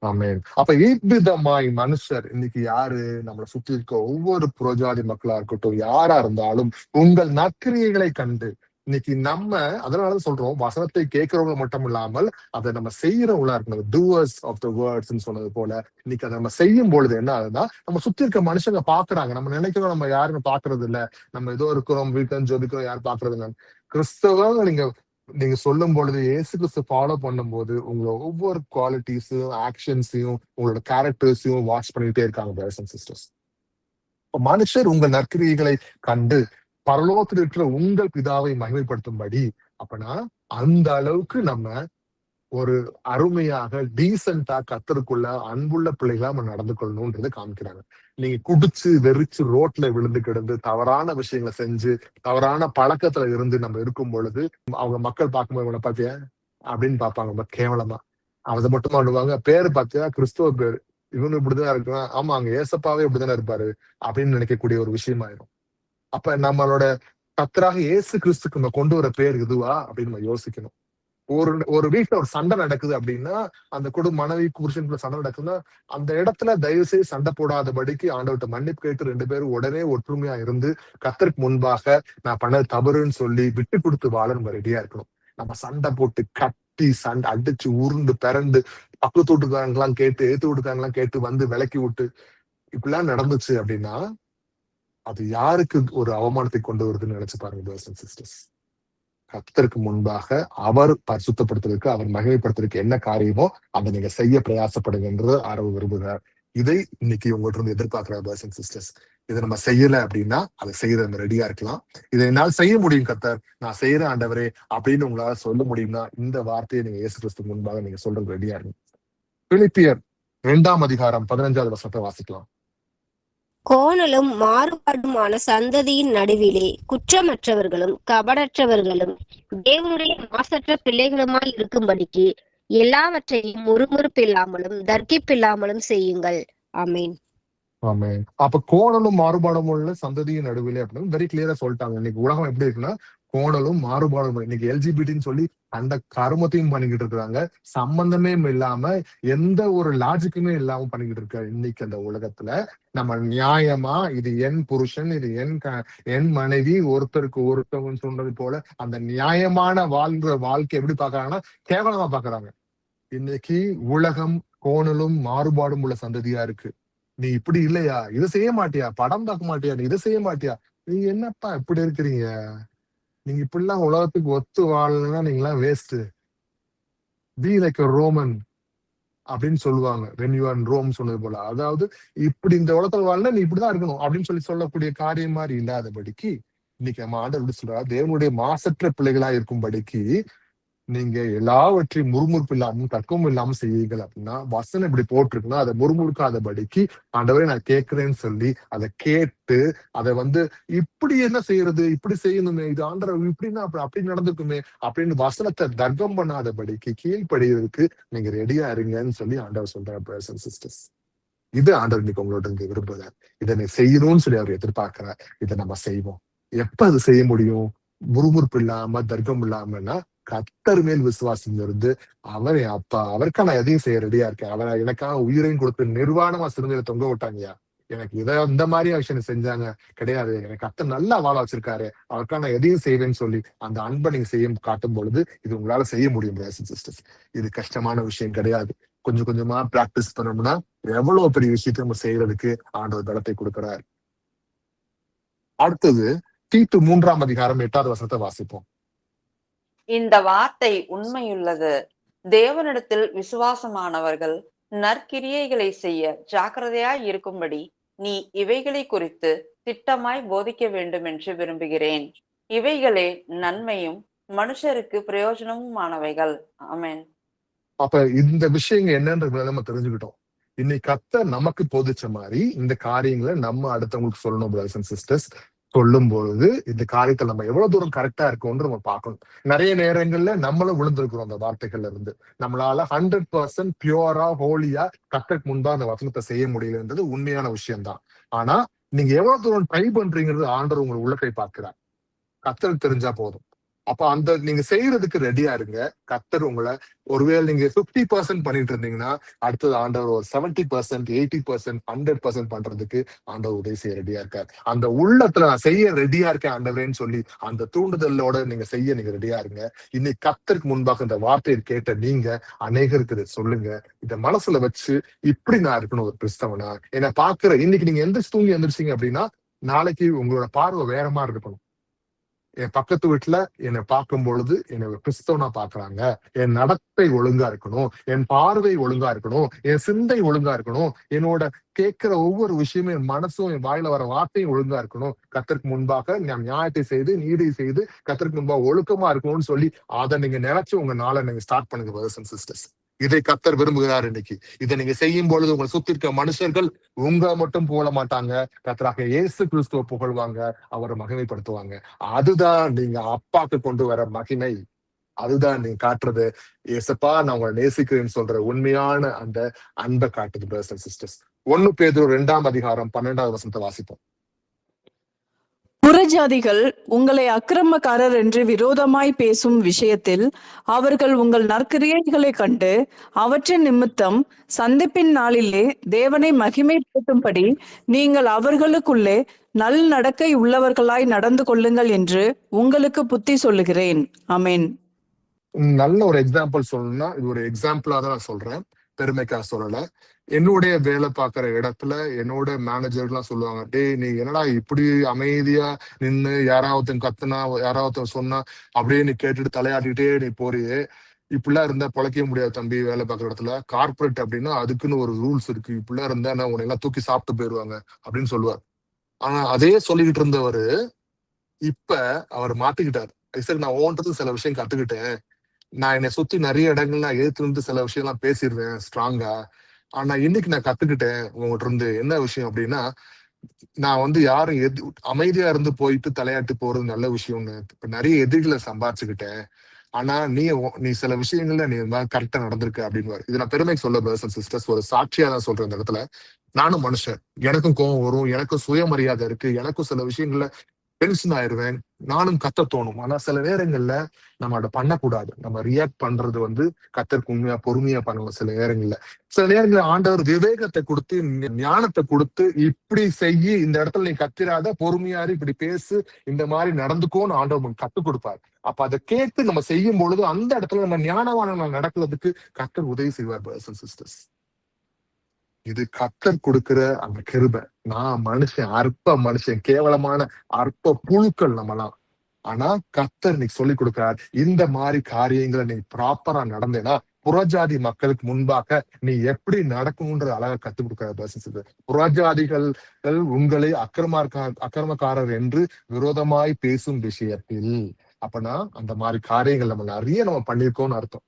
ஆமென். அப்ப இவ்விதமாய் மனுஷர் இன்னைக்கு யாரு? நம்மளை சுத்தி இருக்க ஒவ்வொரு புறஜாதி மக்களா இருக்கட்டும், யாரா இருந்தாலும் உங்கள் நற்கிரியைகளை கண்டு இன்னைக்கு நம்ம அதனாலதான் சொல்றோம், வசனத்தை கேட்கிறவங்க மட்டும் இல்லாமல் அதை நம்ம செய்யறவங்களா இருக்கணும். டூவர்ஸ் ஆஃப் த வேர்ட்ஸ் சொன்னது போல இன்னைக்கு அதை நம்ம செய்யும் பொழுது என்ன ஆகுதுன்னா, நம்ம சுத்தி இருக்க மனுஷங்க பாக்குறாங்க. நம்ம நினைக்கிறோம் நம்ம யாருன்னு பாக்குறது இல்ல, நம்ம ஏதோ இருக்கிறோம் வீட்டுல ஜோதிக்கிறோம், யாரும் பாக்குறது இல்லை. கிறிஸ்தவ நீங்க சொல்லும் பொழுது, இயேசு கிறிஸ்து ஃபாலோ பண்ணும் போது உங்களோட ஒவ்வொரு குவாலிட்டிஸையும் ஆக்ஷன்ஸையும் உங்களோட கேரக்டர்ஸையும் வாட்ச் பண்ணிட்டே இருக்காங்க பிரதர்ஸ் அண்ட் சிஸ்டர்ஸ். மனுஷர் உங்கள் நற்கிரியைகளை கண்டு பரலோகத்தில் இருக்கிற உங்கள் பிதாவை மகிமைப்படுத்தும்படி, அப்பனா அந்த அளவுக்கு நம்ம ஒரு அருமையாக டீசென்டா கர்த்தருக்குள்ள அன்புள்ள பிள்ளைகளா நம்ம நடந்து கொள்ளணும்ன்றது காமிக்கிறாங்க. நீங்க குடிச்சு வெறிச்சு ரோட்ல விழுந்து கிடந்து தவறான விஷயங்களை செஞ்சு தவறான பழக்கத்துல இருந்து நம்ம இருக்கும் பொழுது அவங்க மக்கள் பார்க்கும்போது இவனை பார்த்தியா அப்படின்னு பார்ப்பாங்க, ரொம்ப கேவலமா. அதை மட்டும் பண்ணுவாங்க. பேரு பார்த்தியா கிறிஸ்துவ பேரு, இவனு இப்படிதான் இருக்கான், ஆமா அங்க ஏசப்பாவே இப்படிதானே இருப்பாரு அப்படின்னு நினைக்கக்கூடிய ஒரு விஷயமாயிரும். அப்ப நம்மளோட கர்த்தராக இயேசு கிறிஸ்துக்கு நம்ம கொண்டு வர பேர் இதுவா அப்படின்னு நம்ம யோசிக்கணும். ஒரு வீட்டுல ஒரு சண்டை நடக்குது அப்படின்னா, அந்த மனைவி புருஷனுக்குள்ள சண்டை நடக்குதுன்னா, அந்த இடத்துல தயவு செய்து சண்டை போடாதபடிக்கு ஆண்டவர்கிட்ட மன்னிப்பு கேட்டு 2 பேரும் உடனே ஒற்றுமையா இருந்து கர்த்தருக்கு முன்பாக நான் பண்ணது தவறுன்னு சொல்லி விட்டு கொடுத்து வாழ நம்ம ரெடியா இருக்கணும். நம்ம சண்டை போட்டு கட்டி சண்டை அடிச்சு உருண்டு பிறண்டு பக்கத்து வீட்டுக்காரங்களாம் கேட்டு ஏத்து வீட்டுக்காரங்களாம் கேட்டு வந்து விலக்கி விட்டு இப்படிலாம் நடந்துச்சு அப்படின்னா அது யாருக்கு ஒரு அவமானத்தை கொண்டு வருதுன்னு நினைச்சு பாருங்க பிரதர்ஸ் அண்ட் சிஸ்டர்ஸ். கர்த்தருக்கு முன்பாக அவர் பரிசுத்தப்படுத்துறதுக்கு, அவர் மகிமைப்படுத்துறதுக்கு என்ன காரியமோ அதை நீங்க செய்ய பிரயாசப்படுங்கன்றது ஆர்வம் விரும்புகிறார். இதை இன்னைக்கு உங்கள்கிட்ட இருந்து எதிர்பார்க்கிற பிரதர்ஸ் அண்ட் சிஸ்டர்ஸ். இதை நம்ம செய்யல அப்படின்னா அதை செய்யற நம்ம ரெடியா இருக்கலாம். இதை என்னால் செய்ய முடியும் கர்த்தர், நான் செய்யறேன் ஆண்டவரே அப்படின்னு உங்களால சொல்ல முடியும்னா இந்த வார்த்தையை நீங்க இயேசு கிறிஸ்துக்கு முன்பாக நீங்க சொல்றது ரெடியா இருங்க. பிலிப்பியர் 2:15 வாசிக்கலாம். கோணலும் மாறுபாடுமான சந்ததியின் நடுவிலே குற்றமற்றவர்களும் கபடற்றவர்களும் தேவனுடைய மாசற்ற பிள்ளைகளுமாய் இருக்கும்படிக்கு எல்லாவற்றையும் முறுமுறுப்பில்லாமலும் தர்க்கிப்பில்லாமலும் செய்யுங்கள். ஆமேன். ஆமென். அப்ப கோணலும் மாறுபாடும் உள்ள சந்ததியின் நடுவிலே அப்படின்னு வெரி கிளியரா சொல்லிட்டாங்க. இன்னைக்கு உலகம் எப்படி இருக்குன்னா கோணலும் மாறுபாடும், இன்னைக்கு எல்ஜிபிடின்னு சொல்லி அந்த கருமத்தையும் பண்ணிக்கிட்டு இருக்கிறாங்க. சம்பந்தமே இல்லாம எந்த ஒரு லாஜிக்குமே இல்லாம பண்ணிக்கிட்டு இருக்க இன்னைக்கு அந்த உலகத்துல நம்ம நியாயமா இது என் புருஷன், இது என் மனைவி, ஒருத்தருக்கு ஒருத்தவங்க சொன்னது போல அந்த நியாயமான வாழ்க்கை எப்படி பாக்குறாங்கன்னா கேவலமா பாக்குறாங்க. இன்னைக்கு உலகம் கோணலும் மாறுபாடும் உள்ள சந்ததியா இருக்கு. நீ இப்படி இல்லையா, இதை செய்ய மாட்டியா, படம் பார்க்க மாட்டியா, நீ இதை செய்ய மாட்டியா, நீ என்னப்பா இப்படி இருக்கிறீங்க, நீங்க இப்படிலாம் உலகத்துக்கு ஒத்து வாழணும்னா நீங்களாம் waste, be like a Roman அப்படின்னு சொல்லுவாங்க. when you are in Rome சொன்னது போல, அதாவது இப்படி இந்த உலகத்துல வாழனா நீ இப்படிதான் இருக்கணும் அப்படின்னு சொல்லக்கூடிய காரியம் மாதிரி இல்லாதபடிக்கு இன்னைக்கு நம்ம ஆண்டவர் எப்படி சொல்றாரு, தேவனுடைய மாசற்ற பிள்ளைகளா இருக்கும்படிக்கு நீங்க எல்லாவற்றையும் முறுமுறுப்பு இல்லாமல் தர்க்கமும் இல்லாம செய்யுங்கள் அப்படின்னா வசனம் இப்படி போட்டிருக்குன்னா அதை முறுமுறுக்காதபடிக்கு ஆண்டவரே நான் கேட்கிறேன்னு சொல்லி அதை கேட்டு அதை இப்படி என்ன செய்யறது, இப்படி செய்யணுமே, இது ஆண்டவர் இப்படின்னா அப்படி நடந்துக்குமே அப்படின்னு வசனத்தை தர்க்கம் பண்ணாதபடிக்கு கீழ்படுகிறதுக்கு நீங்க ரெடியா இருங்கன்னு சொல்லி ஆண்டவர் சொல்றார். பிரதர்ஸ் அண்ட் சிஸ்டர்ஸ், இது ஆண்டவர் இன்னைக்கு உங்களோட இங்க விரும்புகிறார். இதை நீ செய்யணும்னு சொல்லி அவர் எதிர்பார்க்கிறார். இதை நம்ம செய்வோம். எப்ப அது செய்ய முடியும்? முறுமுறுப்பு இல்லாம தர்க்கம் இல்லாமன்னா கர்த்தர் மேல் விசுவாசம் இருந்து அவர் என் அப்பா, அவருக்கா நான் எதையும் செய்ய ரெடியா இருக்கேன், அவரை எனக்காக உயிரையும் கொடுத்து நிர்வாணமா சிறுமையில தொங்க விட்டாங்கயா, எனக்கு இந்த மாதிரி விஷயம் செஞ்சாங்க கிடையாது, எனக்கு கர்த்தர் நல்லா வாழ வச்சிருக்காரு, அவருக்கா நான் எதையும் செய்வேன்னு சொல்லி அந்த அன்பை நீங்க செய்ய காட்டும் பொழுது இது உங்களால செய்ய முடியும். சிஸ்டர்ஸ், இது கஷ்டமான விஷயம் கிடையாது. கொஞ்சம் கொஞ்சமா பிராக்டிஸ் பண்ணோம்னா எவ்வளவு பெரிய விஷயத்த நம்ம செய்யறதுக்கு ஆண்டவர் பலத்தை கொடுக்கிறார். அடுத்தது தீத்து 3:8 வாசிப்போம். இந்த வார்த்தை உண்மையுள்ளது. தேவனிடத்தில் விசுவாசமானவர்கள் நற்கிரியைகளை செய்ய ஜாக்கிரதையாய் இருக்கும்படி நீ இவைகளை குறித்து திட்டமாய் போதிக்க வேண்டும் என்று விரும்புகிறேன். இவைகளே நன்மையும் மனுஷருக்கு பிரயோஜனமுமானவைகள். ஆமென். அப்ப இந்த விஷயங்கள் என்னன்றத நம்ம தெரிஞ்சுக்கிட்டோம். இன்னைக்கு கர்த்தர் நமக்கு போதிச்ச மாதிரி இந்த காரியங்களை நம்ம அடுத்தவங்களுக்கு சொல்லணும். பிரதர்ஸ் அண்ட் சிஸ்டர்ஸ், சொல்லும் பொழுது இந்த காரியத்தை நம்ம எவ்வளவு தூரம் கரெக்டா இருக்கோம்னு நம்ம பார்க்கணும். நிறைய நேரங்கள்ல நம்மளும் விழுந்திருக்கிறோம் அந்த வார்த்தைகள்ல இருந்து. நம்மளால 100% பியூரா ஹோலியா கர்த்தருக்கு முன்பா அந்த வசனத்தை செய்ய முடியலன்றது உண்மையான விஷயம்தான். ஆனா நீங்க எவ்வளவு தூரம் ட்ரை பண்றீங்கிறது ஆண்டவர் உங்களுக்கு உள்ளக்கை பார்க்கிறார். கர்த்தருக்கு தெரிஞ்சா போதும். அப்ப அந்த நீங்க செய்யறதுக்கு ரெடியா இருங்க. கர்த்தர் உங்களை, ஒருவேளை நீங்க 50% பண்ணிட்டு இருந்தீங்கன்னா அடுத்தது ஆண்டவர் ஒரு 70%, 80%, 100% பண்றதுக்கு ஆண்டவர் உதவி செய்ய ரெடியா இருக்காரு. அந்த உள்ளத்துல நான் செய்ய ரெடியா இருக்கேன் ஆண்டவரேன்னு சொல்லி அந்த தூண்டுதலோட நீங்க செய்ய நீங்க ரெடியா இருங்க. இன்னைக்கு கர்த்தருக்கு முன்பாக இந்த வார்த்தையை கேட்ட நீங்க அநேகருக்கு இதை சொல்லுங்க. இத மனசுல வச்சு இப்படி நான் இருக்கணும் ஒரு கிறிஸ்தவனா, என்னை பாக்குற இன்னைக்கு நீங்க தூங்கி எந்திரிச்சீங்க அப்படின்னா நாளைக்கு உங்களோட பார்வை வேற மாதிரி இருக்கணும். என் பக்கத்து வீட்டுல என்னை பார்க்கும் பொழுது என்னை கிறிஸ்தவனா பாக்குறாங்க. என் நடத்தை ஒழுங்கா இருக்கணும், என் பார்வை ஒழுங்கா இருக்கணும், என் சிந்தை ஒழுங்கா இருக்கணும், என்னோட கேட்கிற ஒவ்வொரு விஷயமும் என் மனசும் என் வாயில வர வார்த்தையும் ஒழுங்கா இருக்கணும். கர்த்தருக்கு முன்பாக நான் நியாயத்தை செய்து நீதி செய்து கர்த்தருக்கு முன்பாக ஒழுக்கமா இருக்கணும்னு சொல்லி அதை நீங்க நினைச்சு உங்க நாளை நீங்க ஸ்டார்ட் பண்ணுங்க பிரதர்ஸ் அண்ட் சிஸ்டர்ஸ். இதை கர்த்தர் விரும்புகிறார். இன்னைக்கு இதை நீங்க செய்யும் பொழுது உங்களை சுத்தி இருக்க மனுஷர்கள் உங்க மட்டும் புகழ மாட்டாங்க, கர்த்தராக இயேசு கிறிஸ்துவ புகழ்வாங்க, அவரை மகிமைப்படுத்துவாங்க. அதுதான் நீங்க அப்பாக்கு கொண்டு வர மகிமை. அதுதான் நீங்க காட்டுறது ஏசப்பா நான் உங்களை நேசிக்கிறேன்னு சொல்ற உண்மையான அந்த அன்பை காட்டுது பிரதர்ஸ் அண்ட் சிஸ்டர்ஸ். 1 பேதுரு 2:12 வாசிப்போம். புறஜாதிகள் உங்களை அக்கிரமக்காரர் என்று விரோதமாய் பேசும் விஷயத்தில் அவர்கள் உங்கள் நற்கிரியைகளை கண்டு அவற்றின் நிமித்தம் சந்திப்பின் நாளிலே தேவனை மகிமைப்படுத்தும்படி நீங்கள் அவர்களுக்குள்ளே நல் நடக்கை உள்ளவர்களாய் நடந்து கொள்ளுங்கள் என்று உங்களுக்கு புத்தி சொல்லுகிறேன். ஆமென். நல்ல ஒரு எக்ஸாம்பிள் சொல்லணும்னா இது ஒரு எக்ஸாம்பிளா தான் நான் சொல்றேன், பெருமைக்கா சொல்லல. என்னுடைய வேலை பார்க்குற இடத்துல என்னோட மேனேஜர்லாம் சொல்லுவாங்க, டேய் நீ என்னடா இப்படி அமைதியா நின்று யாராவது கத்துனா யாராவது சொன்னா அப்படியே நீ கேட்டுட்டு தலையாட்டிட்டே நீ போறியே, இப்படிலாம் இருந்தா பொழைக்க முடியாது தம்பி. வேலை பார்க்குற இடத்துல கார்பரேட் அப்படின்னா அதுக்குன்னு ஒரு ரூல்ஸ் இருக்கு, இப்படிலாம் இருந்தா நான் உன்னை எல்லாம் தூக்கி சாப்பிட்டு போயிடுவாங்க அப்படின்னு சொல்லுவார். ஆனா அதே சொல்லிக்கிட்டு இருந்தவரு இப்ப அவர் மாத்திக்கிட்டார். சரி நான் ஓன்றது சில விஷயம் கத்துக்கிட்டேன், நான் என்னை சுத்தி நிறைய இடங்கள்ல எதிர்த்து இருந்து சில விஷயம்லாம் பேசிடுவேன் ஸ்ட்ராங்கா. ஆனா இன்னைக்கு நான் கத்துக்கிட்டேன் உங்ககிட்ட இருந்து என்ன விஷயம் அப்படின்னா, நான் யாரும் அமைதியா இருந்து போயிட்டு தலையாட்டு போறது நல்ல விஷயம்னு இப்ப நிறைய எதிரிகளை சம்பாதிச்சுக்கிட்டேன். ஆனா நீ சில விஷயங்கள்ல நீ கரெக்டா நடந்திருக்க அப்படின்னு. இது நான் பெருமைக்கு சொல்ல பிரதர்ஸ் அண்ட் சிஸ்டர்ஸ், ஒரு சாட்சியா தான் சொல்றேன் இந்த இடத்துல. நானும் மனுஷன், எனக்கும் கோபம் வரும், எனக்கும் சுயமரியாதை இருக்கு, எனக்கும் சில விஷயங்கள்ல டென்ஷன் ஆயிடுவேன், நானும் கத்த தோணும். ஆனா சில நேரங்கள்ல நம்ம அதை பண்ணக்கூடாது. நம்ம ரியாக்ட் பண்றது கத்தருக்கு உண்மையா பொறுமையா பண்ணணும். சில நேரங்கள்ல ஆண்டவர் விவேகத்தை கொடுத்து ஞானத்தை கொடுத்து இப்படி செய்யி, இந்த இடத்துல நீ கத்திராத, பொறுமையாரு, இப்படி பேசு, இந்த மாதிரி நடந்துக்கோன்னு ஆண்டவர் கத்துக் கொடுப்பாரு. அப்ப அதை கேட்டு நம்ம செய்யும் பொழுது அந்த இடத்துல நம்ம ஞானமான நடக்கிறதுக்கு கத்தர் உதவி செய்வார் பிரதர்ஸ் அண்ட் சிஸ்டர்ஸ். இது கர்த்தர் கொடுக்கிற அந்த கிருபை. நான் மனுஷன், அற்ப மனுஷன், கேவலமான அற்ப புழுக்கள் நம்மலாம். ஆனா கர்த்தர் நீ சொல்லி கொடுக்கிறார், இந்த மாதிரி காரியங்களை நீ ப்ராப்பரா நடந்தேன்னா புறஜாதி மக்களுக்கு முன்பாக நீ எப்படி நடக்கணும்ன்ற அழகா கத்துக் கொடுக்கிறார். புறஜாதிகள் உங்களை அக்கிரமக்காரர் என்று விரோதமாய் பேசும் விஷயத்தில், அப்பனா அந்த மாதிரி காரியங்கள் நம்ம நிறைய பண்ணிருக்கோம்னு அர்த்தம்.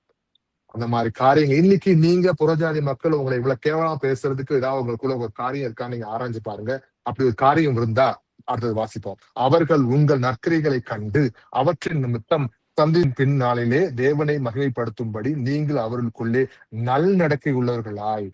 அந்த மாதிரி காரியங்கள் இன்னைக்கு நீங்க புறஜாதி மக்கள் உங்களை இவ்வளவு கேவலமா பேசுறதுக்கு ஏதாவது உங்களுக்குள்ள ஒரு காரியம் இருக்கா நீங்க ஆராய்ஞ்சு பாருங்க. அப்படி ஒரு காரியம் இருந்தா அடுத்தது வாசிப்போம். அவர்கள் உங்கள் நற்கிரிகளை கண்டு அவற்றின் நிமித்தம் சந்தின் பின் நாளிலே தேவனை மகிமைப்படுத்தும்படி நீங்கள் அவர்களுக்குள்ளே நல் நடக்கை உள்ளவர்களாய்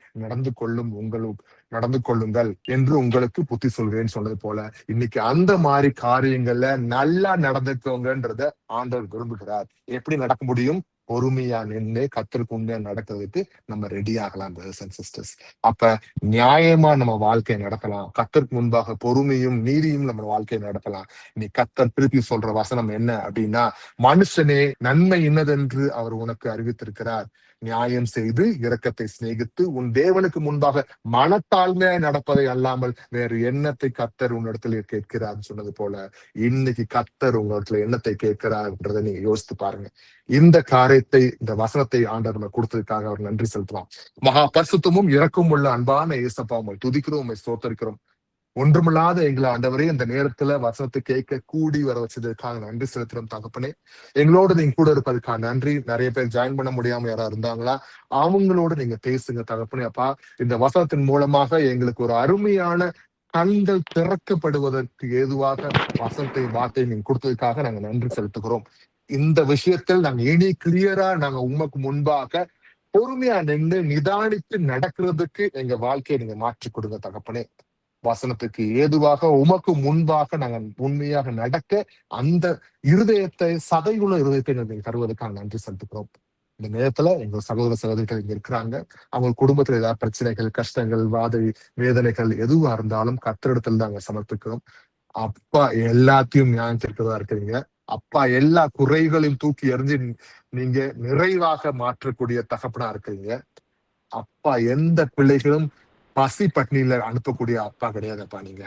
நடந்து கொள்ளுங்கள் என்று உங்களுக்கு புத்தி சொல்கிறேன்னு சொன்னது போல இன்னைக்கு அந்த மாதிரி காரியங்கள்ல நல்லா நடந்துக்கோங்கன்றத ஆண்டவர் விரும்புகிறார். எப்படி நடக்க முடியும்? பொறுமையா நின்று கர்த்தருக்கு உண்மையா நடக்கிறதுக்கு நம்ம ரெடி ஆகலாம் பிரதர்ஸ் அண்ட் சிஸ்டர்ஸ். அப்ப நியாயமா நம்ம வாழ்க்கையை நடக்கலாம், கர்த்தருக்கு முன்பாக பொறுமையும் நீதியும் நம்ம வாழ்க்கையை நடக்கலாம். நீ கர்த்தர் திருப்பி சொல்ற வசனம் என்ன அப்படின்னா, மனுஷனே நன்மை இன்னதென்று அவர் உனக்கு அறிவித்திருக்கிறார், நியாயம் செய்து இரக்கத்தை சிநேகித்து உன் தேவனுக்கு முன்பாக மனத்தாழ்மையாய் நடப்பதை அல்லாமல் வேறு எண்ணத்தை கர்த்தர் உன்னிடத்துல கேட்கிறார் சொன்னது போல இன்னைக்கு கர்த்தர் உங்களிடத்துல எண்ணத்தை கேட்கிறார்ன்றதை நீங்க யோசித்து பாருங்க. இந்த காரியத்தை, இந்த வசனத்தை ஆண்டவர் நம்ம கொடுத்ததுக்காக அவர் நன்றி செலுத்தலாம். மகா பரிசுத்தமும் இரக்கமும் உள்ள அன்பான இயேசப்பா, உம்மை துதிக்கிறோம், உம்மை ஸ்தோத்தரிக்கிறோம். ஒன்றுமில்லாத எங்களை ஆண்டவரே இந்த நேரத்துல வசனத்தை கேட்க கூடி வர வச்சதுக்காக நன்றி செலுத்துறோம் தகப்பனே. எங்களோட நீங்க கூட இருப்பதுக்காக நன்றி. நிறைய பேர் ஜாயின் பண்ண முடியாம யாரா இருந்தாங்களா, அவங்களோட நீங்க பேசுங்க தகப்பனே. அப்பா, இந்த வசனத்தின் மூலமாக எங்களுக்கு ஒரு அருமையான கண்கள் திறக்கப்படுவதற்கு ஏதுவாக வசனத்தை வார்த்தையை நீங்க கொடுத்ததுக்காக நாங்க நன்றி செலுத்துகிறோம். இந்த விஷயத்தில் நாங்க இனி கிளியரா நாங்க உமக்கு முன்பாக பொறுமையா நின்று நிதானித்து நடக்கிறதுக்கு எங்க வாழ்க்கையை நீங்க மாற்றி கொடுங்க தகப்பனே. வசனத்துக்கு ஏதுவாக உமக்கு முன்பாக நாங்கள் உண்மையாக நடக்க அந்த இருதயத்தை, சதையுள்ள இருதயத்தை நீங்க தருவதற்காக நன்றி செலுத்துகிறோம். இந்த நேரத்துல எங்க சகோதர சகோதரிகள் இங்க இருக்கிறாங்க. அவங்க குடும்பத்துல ஏதாவது பிரச்சனைகள், கஷ்டங்கள், வேதனைகள் எதுவா இருந்தாலும் கர்த்தரிடத்துல நாங்க சமர்ப்பிக்கிறோம். அப்பா எல்லாத்தையும் ஞானத்திற்கதா இருக்கிறீங்க. அப்பா எல்லா குறைகளையும் தூக்கி எறிஞ்சு நீங்க நிறைவாக மாற்றக்கூடிய தகப்பனா இருக்கிறீங்க. அப்பா எந்த பிள்ளைகளும் பசி பட்னியில அனுப்பக்கூடிய அப்பா கிடையாதுப்பா. நீங்க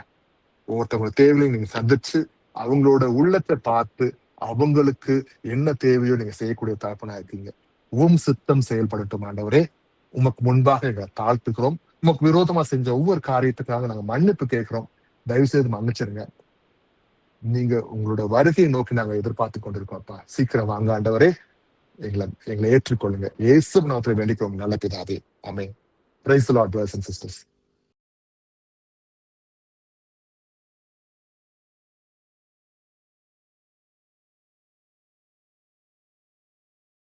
ஒவ்வொருத்தவங்க தேவையும் நீங்க சந்திச்சு அவங்களோட உள்ளத்தை பார்த்து அவங்களுக்கு என்ன தேவையோ நீங்க செய்யக்கூடிய தகப்பனா இருக்கீங்க. சித்தம் செயல்படட்டும் ஆண்டவரே. உமக்கு முன்பாக எங்களை தாழ்த்துக்கிறோம். உமக்கு விரோதமா செஞ்ச ஒவ்வொரு காரியத்துக்காக நாங்க மன்னிப்பு கேட்கிறோம். தயவு செய்து மன்னிச்சிருங்க. நீங்க உங்களோட வருகையை நோக்கி நாங்க எதிர்பார்த்து கொண்டிருக்கோம். அப்பா, சீக்கிரம் வாங்க ஆண்டவரே. எங்களை ஏற்றுக்கொள்ளுங்க. இயேசு நாமத்தில் வேண்டிக்கிறோம் நல்ல பிதாவே. ஆமென். Praise the Lord, brothers and sisters.